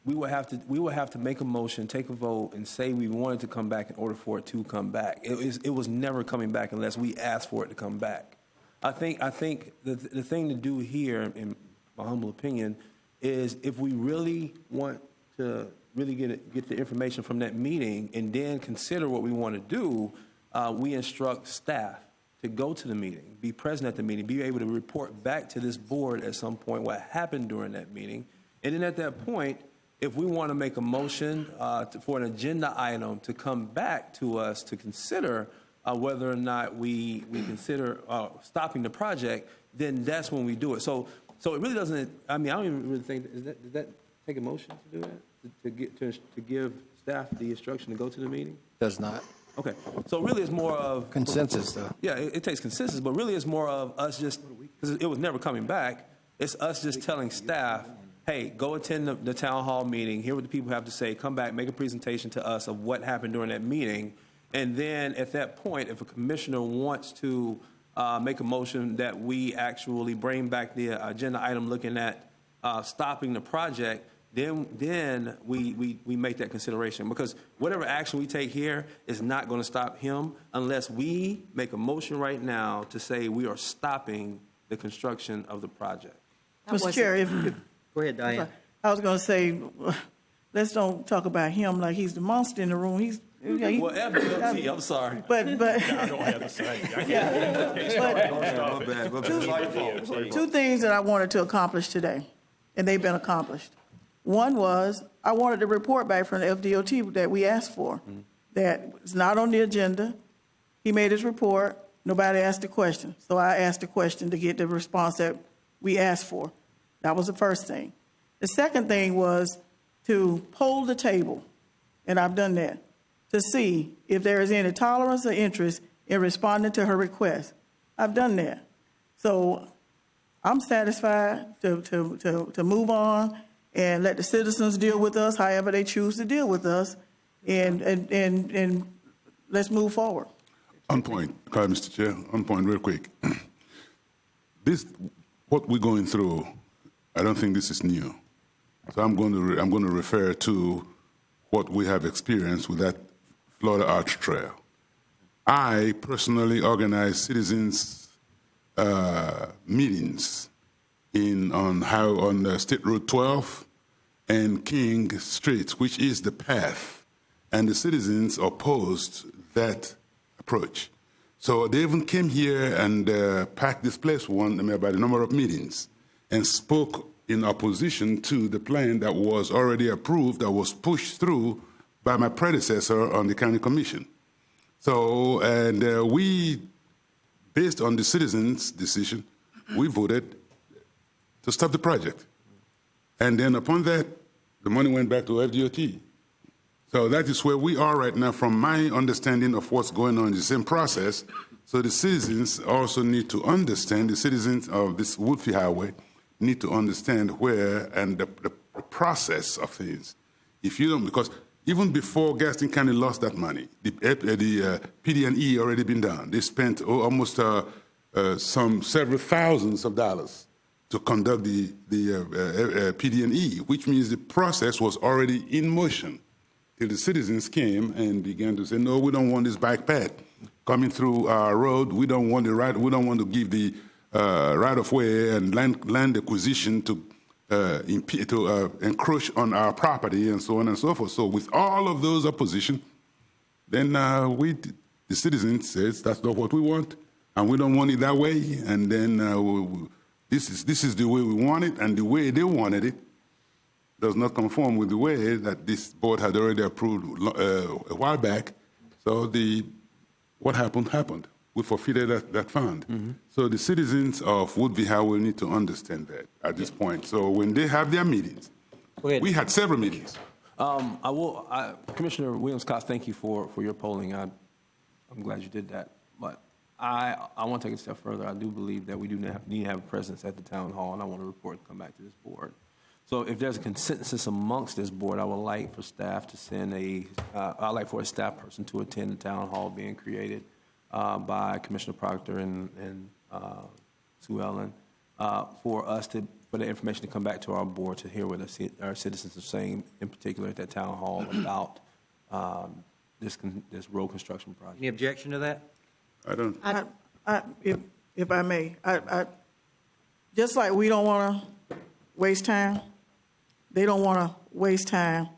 We would have to make a motion, take a vote, and say we wanted to come back in order for it to come back. It was never coming back unless we asked for it to come back. I think the thing to do here, in my humble opinion, is if we really want to really get the information from that meeting and then consider what we want to do, we instruct staff to go to the meeting, be present at the meeting, be able to report back to this board at some point what happened during that meeting. And then at that point, if we want to make a motion for an agenda item to come back to us to consider whether or not we consider stopping the project, then that's when we do it. So it really doesn't, I mean, I don't even really think, does that take a motion to do that? To give staff the instruction to go to the meeting? Does not. Okay. So really it's more of... Consensus, though. Yeah, it takes consensus, but really it's more of us just, because it was never coming back, it's us just telling staff, hey, go attend the town hall meeting, hear what the people have to say, come back, make a presentation to us of what happened during that meeting, and then at that point, if a commissioner wants to make a motion that we actually bring back the agenda item looking at stopping the project, then we make that consideration. Because whatever action we take here is not going to stop him unless we make a motion right now to say we are stopping the construction of the project. Mr. Chair, Go ahead, Diane. I was going to say, let's don't talk about him like he's the monster in the room. Well, FDOT, I'm sorry. But I don't have to say. two things that I wanted to accomplish today, and they've been accomplished. One was I wanted a report back from the FDOT that we asked for. That was not on the agenda. He made his report. Nobody asked a question. So I asked a question to get the response that we asked for. That was the first thing. The second thing was to poll the table, and I've done that, to see if there is any tolerance or interest in responding to her request. I've done that. So I'm satisfied to move on and let the citizens deal with us however they choose to deal with us, and let's move forward. On point, Mr. Chair, on point real quick. What we're going through, I don't think this is new. So I'm going to refer to what we have experienced with that Florida Arch Trail. I personally organized citizens meetings on State Road 12 and King Street, which is the path, and the citizens opposed that approach. So they even came here and packed this place by the number of meetings and spoke in opposition to the plan that was already approved, that was pushed through by my predecessor on the county commission. So, and we, based on the citizens' decision, we voted to stop the project. And then upon that, the money went back to FDOT. So that is where we are right now from my understanding of what's going on in the same process. So the citizens also need to understand, the citizens of this Woodfield Highway need to understand where and the process of things. If you don't, because even before Gaston County lost that money, the PD&E already been done. They spent almost several thousands of dollars to conduct the PD&E, which means the process was already in motion till the citizens came and began to say, no, we don't want this bike path. coming through our road. We don't want we don't want to give the right of way and land acquisition to encroach on our property and so on and so forth. So with all of those opposition, then the citizens says that's not what we want, and we don't want it that way. And then this is the way we want it, and the way they wanted it does not conform with the way that this board had already approved a while back. So what happened. We forfeited that fund. Mm-hmm. So the citizens of Woodville Highway need to understand that at this point. So when they have their meetings, we had several meetings. Commissioner Williams-Cox, thank you for your polling. I'm glad you did that. But I want to take it a step further. I do believe that we do need to have a presence at the town hall, and I want to report and come back to this board. So if there's a consensus amongst this board, I would like for staff to send I'd like for a staff person to attend the town hall being created by Commissioner Proctor and Sue Ellen for the information to come back to our board to hear what our citizens are saying, in particular at that town hall about this road construction project. Any objection to that? I don't. If I may, I just like we don't want to waste time, they don't want to waste time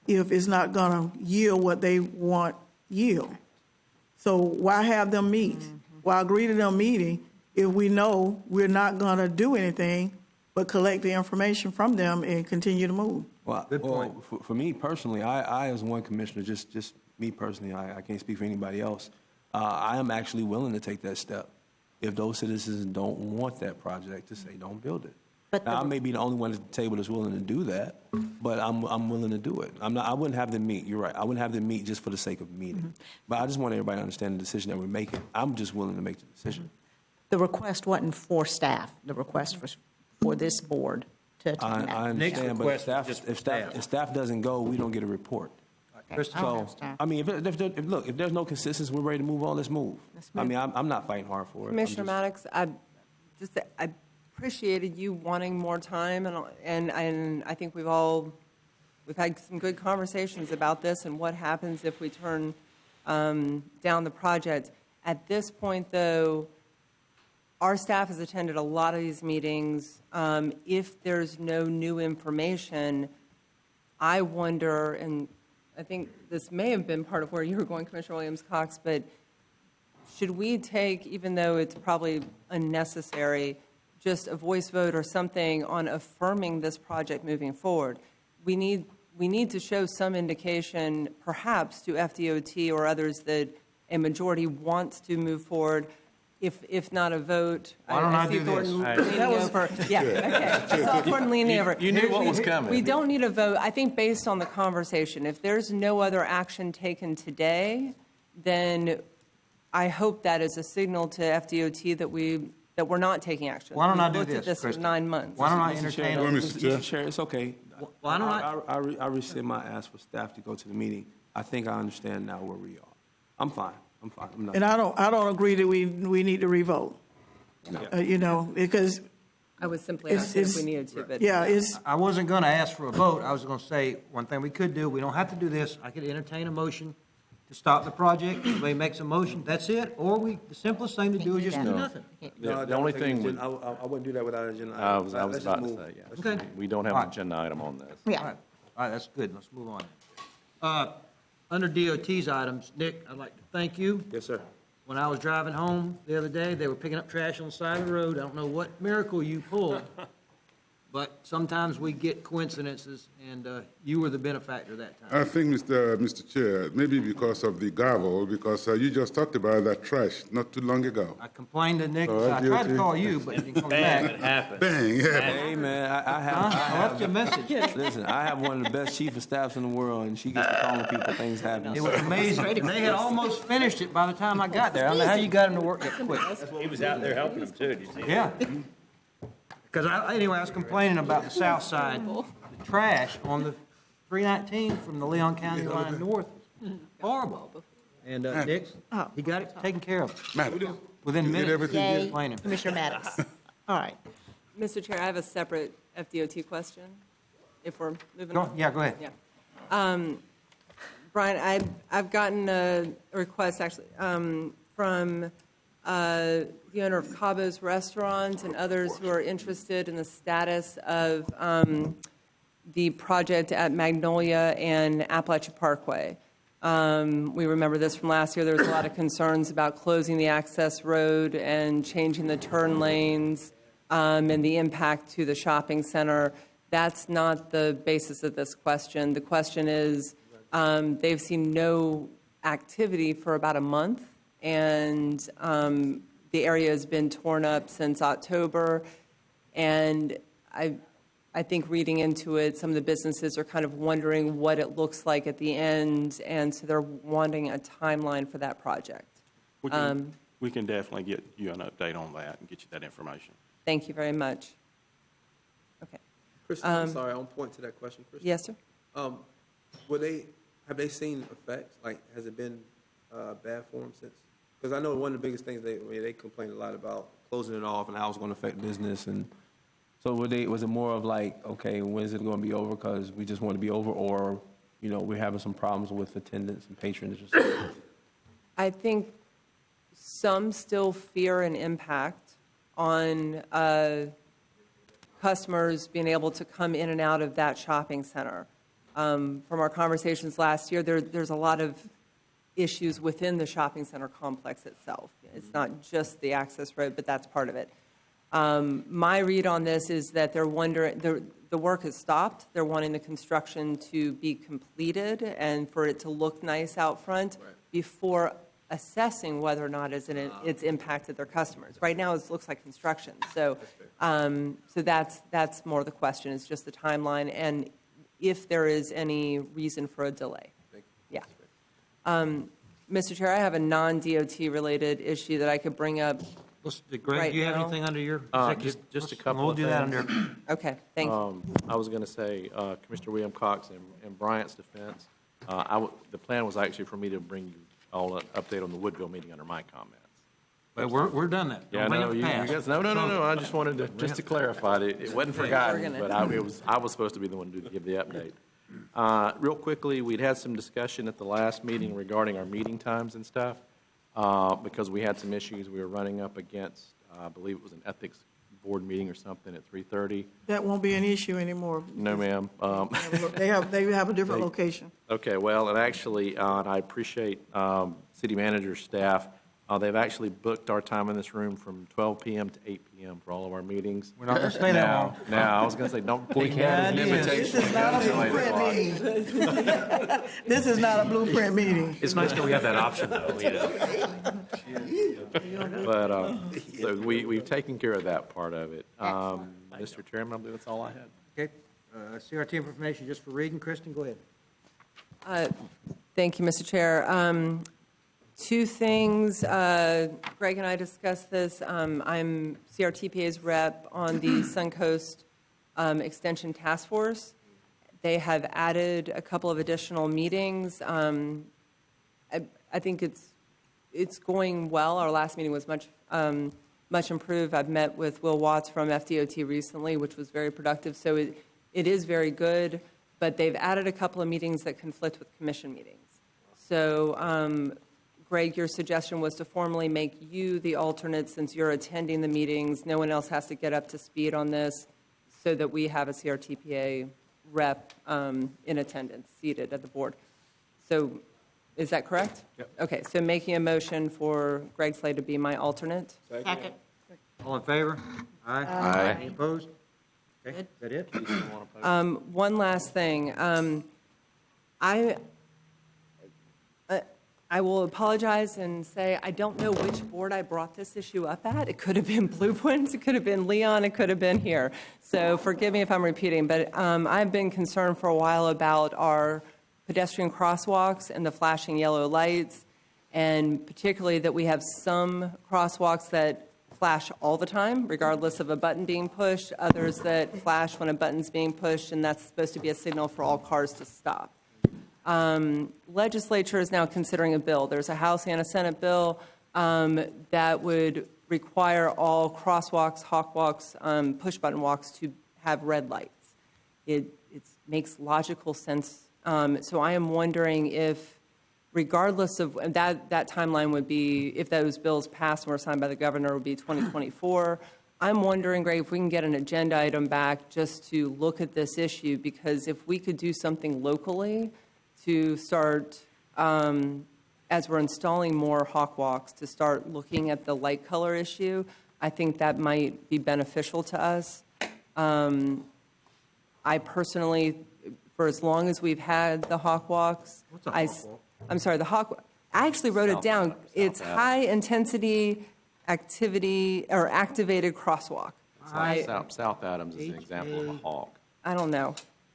if it's not going to yield what they want yield. So why have them meet? Why agree to them meeting if we know we're not going to do anything but collect the information from them and continue to move? Well, good point. For me personally, I as one commissioner, just me personally, I can't speak for anybody else. I am actually willing to take that step if those citizens don't want that project to say don't build it. Now, I may be the only one at the table that's willing to do that, but I'm willing to do it. I wouldn't have them meet. You're right. I wouldn't have them meet just for the sake of meeting. But I just want everybody to understand the decision that we're making. I'm just willing to make the decision. The request wasn't for staff. The request was for this board to attend that. I understand, but if staff doesn't go, we don't get a report. So, I mean, if there's no consistency, we're ready to move on. Let's move. I mean, I'm not fighting hard for it. Commissioner Maddox, I appreciated you wanting more time, and I think we've had some good conversations about this and what happens if we turn down the project. At this point, though, our staff has attended a lot of these meetings. If there's no new information, I wonder, and I think this may have been part of where you were going, Commissioner Williams-Cox, but should we take, even though it's probably unnecessary, just a voice vote or something on affirming this project moving forward? We need to show some indication, perhaps to FDOT or others, that a majority wants to move forward. If not a vote, Why don't I do this? Leaning over. Yeah, okay. I saw Thornton leaning over. You knew what was coming. We don't need a vote. I think based on the conversation, if there's no other action taken today, then I hope that is a signal to FDOT that we're not taking action. Why don't I We've do looked at this, this for 9 months. Why don't I entertain Mr. Chair, it's okay. Why don't I? I rescind my ask for staff to go to the meeting. I think I understand now where we are. I'm fine. I'm not. And I don't agree that we need to revote. Because I was simply asking if we needed to, but I wasn't going to ask for a vote. I was going to say one thing we could do. We don't have to do this. I could entertain a motion to stop the project. Somebody makes a motion. That's it. Or the simplest thing to do is just do nothing. The only thing I wouldn't do that without an agenda. I was about to say, yeah. Okay. We don't have an agenda item on this. Yeah. All right, that's good. Let's move on. Under DOT's items, Nick, I'd like to thank you. Yes, sir. When I was driving home the other day, they were picking up trash on the side of the road. I don't know what miracle you pulled, but sometimes we get coincidences, and you were the benefactor that time. I think, Mr. Chair, maybe because of the gavel, because you just talked about that trash not too long ago. I complained to Nick. I tried to call you, but you didn't call me back. It happened. Bang, yeah. Hey, man, I left you a message. Listen, I have one of the best chief of staffs in the world, and she gets to calling people, things happen. It was amazing. They had almost finished it by the time I got there. I don't know how you got him to work that quick. He was out there helping him too. Did you see that? Yeah. Because I was complaining about the south side, the trash on the 319 from the Leon County line north. Horrible. And Nick, he got it taken care of. Within minutes. Yay, Complaining. Commissioner Maddox. All right. Mr. Chair, I have a separate FDOT question, if we're moving on. Yeah, go ahead. Yeah. Brian, I've gotten a request, actually, from the owner of Cabo's Restaurant and others who are interested in the status of the project at Magnolia and Appalachia Parkway. We remember this from last year. There was a lot of concerns about closing the access road and changing the turn lanes and the impact to the shopping center. That's not the basis of this question. The question is, they've seen no activity for about a month, and the area has been torn up since October. And I think reading into it, some of the businesses are kind of wondering what it looks like at the end, and so they're wanting a timeline for that project. We can definitely get you an update on that and get you that information. Thank you very much. Okay. Kristen, I'm sorry, on point to that question, Kristen. Yes, sir. Have they seen effects? Like, has it been bad for them since? Because I know one of the biggest things they complained a lot about closing it off and how it's going to affect business. And so was it more of like, okay, when is it going to be over? Because we just want to be over, or we're having some problems with attendance and patronage. I think some still fear an impact on customers being able to come in and out of that shopping center. From our conversations last year, there's a lot of issues within the shopping center complex itself. It's not just the access road, but that's part of it. My read on this is that they're wondering, the work has stopped. They're wanting the construction to be completed and for it to look nice out front before assessing whether or not it's impacted their customers. Right now, it looks like construction. So that's more the question, is just the timeline and if there is any reason for a delay. Yeah. Mr. Chair, I have a non-DOT related issue that I could bring up. Greg, do you have anything under your executive? Just a couple We'll of do that things. under. Okay, thank you. I was going to say, Commissioner William Cox, in Bryant's defense, the plan was actually for me to bring you all an update on the Woodville meeting under my comments. But we're done that. Yeah, no, you guys, no. I just wanted to clarify that it wasn't forgotten, but I was supposed to be the one to give the update. Real quickly, we'd had some discussion at the last meeting regarding our meeting times and stuff, because we had some issues we were running up against. I believe it was an ethics board meeting or something at 3:30. That won't be an issue anymore. No, ma'am. They have a different location. Okay, well, and actually, and I appreciate city manager's staff. They've actually booked our time in this room from 12 p.m. to 8 p.m. for all of our meetings. We're not going to stay that long. Now, I was going to say, don't take that as an invitation. This is not a blueprint meeting. This is not a blueprint meeting. It's nice that we have that option, though. But so we've taken care of that part of it. Mr. Chairman, I believe that's all I had. Okay. CRT information just for reading. Kristen, go ahead. Thank you, Mr. Chair. Two things. Greg and I discussed this. I'm CRTPA's rep on the Suncoast Extension Task Force. They have added a couple of additional meetings. I think it's going well. Our last meeting was much improved. I've met with Will Watts from FDOT recently, which was very productive. So it is very good, but they've added a couple of meetings that conflict with commission meetings. So Greg, your suggestion was to formally make you the alternate since you're attending the meetings. No one else has to get up to speed on this so that we have a CRTPA rep in attendance, seated at the board. So is that correct? Yep. Okay, so making a motion for Greg Slade to be my alternate. Second. All in favor? Aye. Aye. Any opposed? Okay, is that it? One last thing. I will apologize and say I don't know which board I brought this issue up at. It could have been Blueprints, it could have been Leon, it could have been here. So forgive me if I'm repeating, but I've been concerned for a while about our pedestrian crosswalks and the flashing yellow lights, and particularly that we have some crosswalks that flash all the time, regardless of a button being pushed, others that flash when a button's being pushed, and that's supposed to be a signal for all cars to stop. Legislature is now considering a bill. There's a House and a Senate bill that would require all crosswalks, hawkwalks, push-button walks to have red lights. It makes logical sense. So I am wondering if regardless of, and that timeline would be, if those bills passed and were signed by the governor, would be 2024. I'm wondering, Greg, if we can get an agenda item back just to look at this issue, because if we could do something locally to start, as we're installing more hawk walks, to start looking at the light color issue, I think that might be beneficial to us. I personally, for as long as we've had the hawk walks, What's a hawk walk? I'm sorry, the hawk, I actually wrote it down. It's high-intensity activity or activated crosswalk. South Adams is an example of a hawk. I don't know.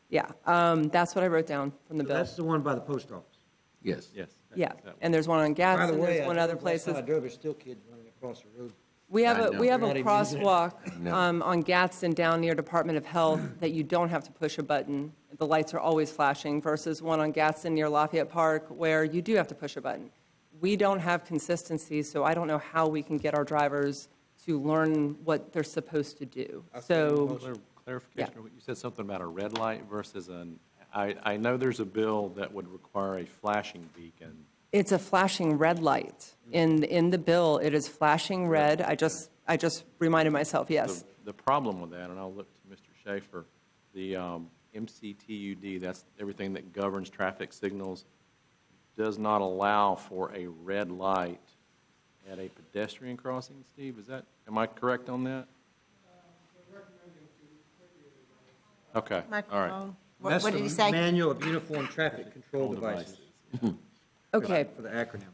Yeah, that's what I wrote down from the bill. That's the one by the post office. Yes. Yes. Yeah, and there's one on By the Gadsden, way, there's one other places. I drove, there's still kids running across the road. We have I a know. we have a Not even using it. crosswalk No. on Gadsden down near Department of Health that you don't have to push a button. The lights are always flashing versus one on Gadsden near Lafayette Park where you do have to push a button. We don't have consistency, so I don't know how we can get our drivers to learn what they're supposed to do. So, Clarification, you said something about a red light versus I know there's a bill that would require a flashing beacon. it's a flashing red light. In the bill, it is flashing red. I just reminded myself, yes. The problem with that, and I'll look to Mr. Schaefer, the MCTUD, that's everything that governs traffic signals, does not allow for a red light at a pedestrian crossing, Steve? Am I correct on that? Okay, all right. What did he That's say? the Manual of Uniform Traffic Control Devices. Okay. For the acronym.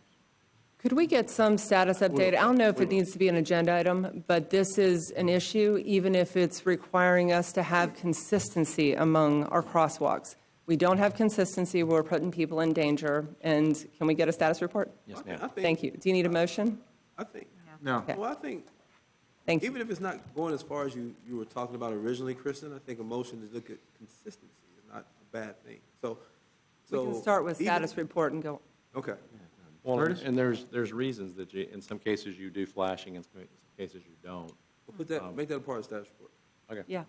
Could we get some status update? I don't know if it needs to be an agenda item, but this is an issue, even if it's requiring us to have consistency among our crosswalks. We don't have consistency, we're putting people in danger, and can we get a status report? Yes, ma'am. Thank you. Do you need a motion? I think, No. Okay. well, I think, Thank you. even if it's not going as far as you were talking about originally, Kristen, I think a motion is look at consistency is not a bad thing. We can start with status report and go. Okay. Well, and there's reasons that in some cases you do flashing, in some cases you don't. Well, make that a part of the status report. Okay. Yeah,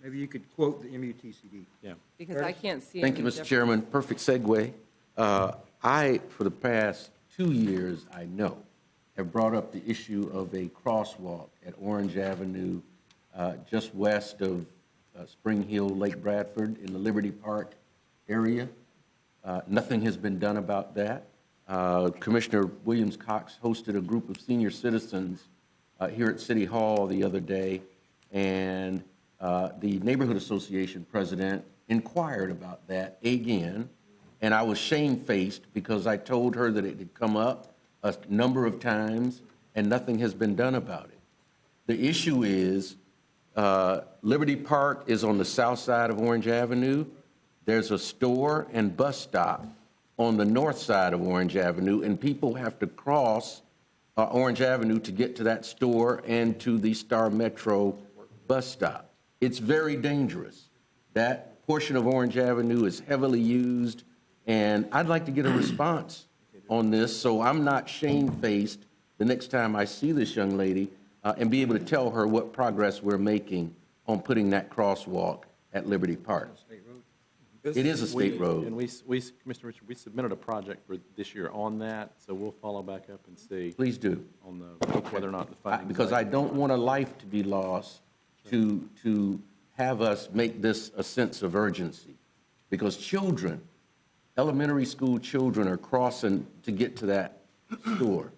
Maybe you could quote the MUTCD. Yeah. because I can't see. Thank you, any Mr. difference. Chairman. Perfect segue. I, for the past 2 years, I know, have brought up the issue of a crosswalk at Orange Avenue, just west of Spring Hill, Lake Bradford, in the Liberty Park area. Nothing has been done about that. Commissioner Williams-Cox hosted a group of senior citizens here at City Hall the other day, and the Neighborhood Association president inquired about that again, and I was shamefaced because I told her that it had come up a number of times and nothing has been done about it. The issue is Liberty Park is on the south side of Orange Avenue. There's a store and bus stop on the north side of Orange Avenue, and people have to cross Orange Avenue to get to that store and to the Star Metro bus stop. It's very dangerous. That portion of Orange Avenue is heavily used, and I'd like to get a response on this so I'm not shamefaced the next time I see this young lady and be able to tell her what progress we're making on putting that crosswalk at Liberty Park. It is a state road. And Mr. Richard, we submitted a project for this year on that, so we'll follow back up and see. Please do. On whether or not the funding. Because I don't want a life to be lost to have us make this a sense of urgency. Because children, elementary school children are crossing to get to that store.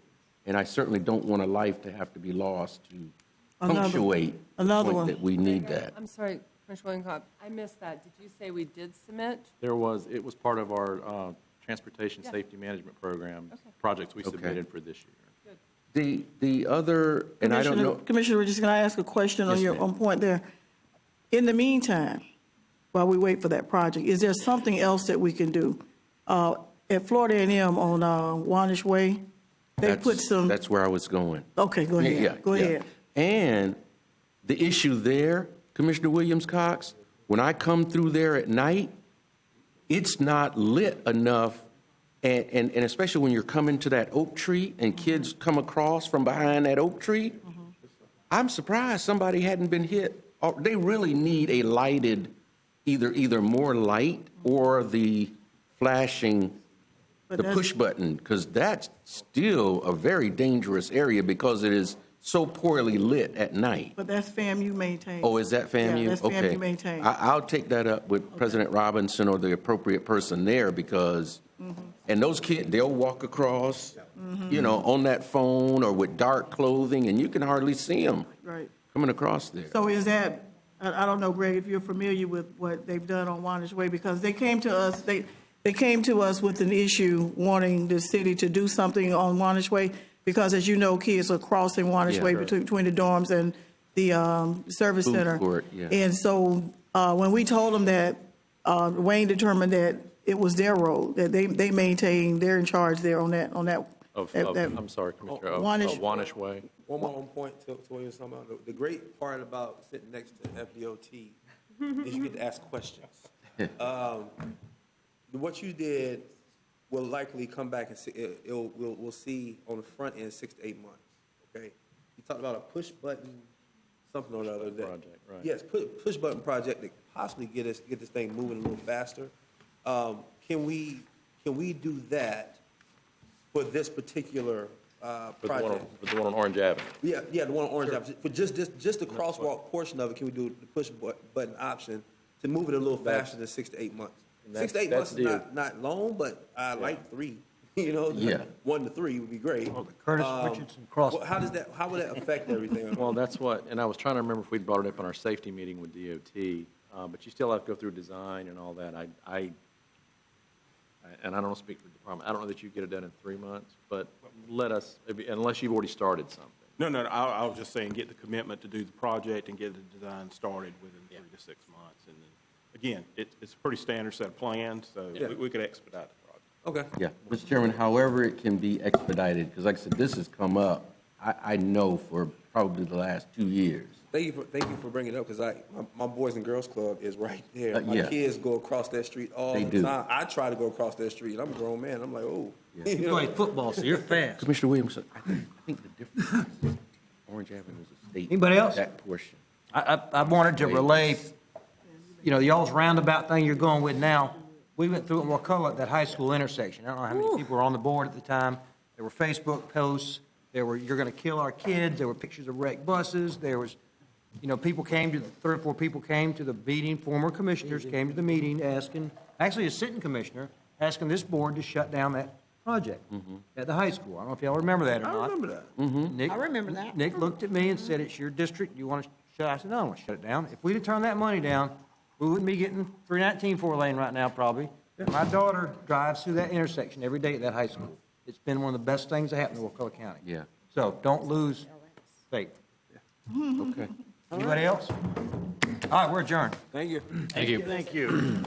And I certainly don't want a life to have to be lost to punctuate the point that we need that. I'm sorry, Commissioner Williams, I missed that. Did you say we did submit? It was part of our transportation safety management program projects we submitted for this year. The other, and I don't know. Commissioner Richards, can I ask a question on Yes, your ma'am. on point there? In the meantime, while we wait for that project, is there something else that we can do? At Florida A&M on Wanish Way, they put some. That's where I was going. Okay, go ahead. Yeah, Go yeah. ahead. And the issue there, Commissioner Williams-Cox, when I come through there at night, it's not lit enough, and especially when you're coming to that oak tree and kids come across from behind that oak tree, I'm surprised somebody hadn't been hit. They really need a lighted, either more light or the flashing But the that's- push button, because that's still a very dangerous area because it is so poorly lit at night. But that's FAMU maintained. Oh, is that FAMU? Yeah, that's Okay. FAMU maintained. I'll take that up with President Robinson or the appropriate person there because, and those kids, they'll walk across, you know, on that phone or with dark clothing, and you can hardly see them Right. coming across there. So is that, I don't know, Greg, if you're familiar with what they've done on Wannish Way, because they came to us, they came to us with an issue wanting the city to do something on Wannish Way, because as you know, kids are crossing Wannish Yeah, Way sure. between the dorms and the service Food center. court, yeah. And so when we told them that, Wayne determined that it was their road, that they maintain, they're in charge there on that. I'm sorry, Commissioner, of Wannish Way. One more point to what you were talking about. The great part about sitting next to FDOT is you get to ask questions. What you did will likely come back and see, we'll see on the front end 6 to 8 months. Okay, you talked about a push button, something or other. Project, right. Yes, push button project to possibly get this thing moving a little faster. Can we do that for this particular project? With the one on Orange Avenue. Yeah, the one on Orange Avenue. For just the crosswalk portion of it, can we do the push button option to move it a little faster than 6 to 8 months? 6 to 8 months is not long, but I like 3. You know, Yeah. 1 to 3 would be great. Well, the Curtis Richardson cross. How would that affect everything? Well, that's what, and I was trying to remember if we'd brought it up in our safety meeting with DOT, but you still have to go through design and all that. And I don't speak for the department, I don't know that you get it done in 3 months, but let us, unless you've already started something. No, I was just saying, get the commitment to do the project and get the design started within 3 to 6 months. And then, again, it's a pretty standard set of plans, so we could expedite the project. Okay. Yeah, Mr. Chairman, however it can be expedited, because like I said, this has come up, I know, for probably the last 2 years. Thank you for bringing it up, because my Boys and Girls Club is right there. My yeah. kids go across that street all They the do. time. I try to go across that street, and I'm a grown man. I'm like, oh. Yeah. You play football, so you're fast. Commissioner Williams, I think the difference is Orange Avenue is a state. Anybody else? That portion. I wanted to relay, you know, y'all's roundabout thing you're going with now. We went through it in Wakulla, that high school intersection. I don't know how many people were on the board at the time. There were Facebook posts. There were, you're going to kill our kids. There were pictures of wrecked buses. There was, you know, people came to, 3 or 4 people came to the meeting, former commissioners came to the meeting asking, actually a sitting commissioner, asking this board to shut down that project at the high school. I don't know if y'all remember that or not. I remember that. Nick, I remember that. Nick looked at me and said, it's your district, you want to shut it? I said, no, I don't want to shut it down. If we'd have turned that money down, we wouldn't be getting 319 4-lane right now, probably. My daughter drives through that intersection every day at that high school. It's been one of the best things that happened to Wakulla County. Yeah. So don't lose faith. Okay. Anybody else? All right, we're adjourned. Thank you. Thank you. Thank you.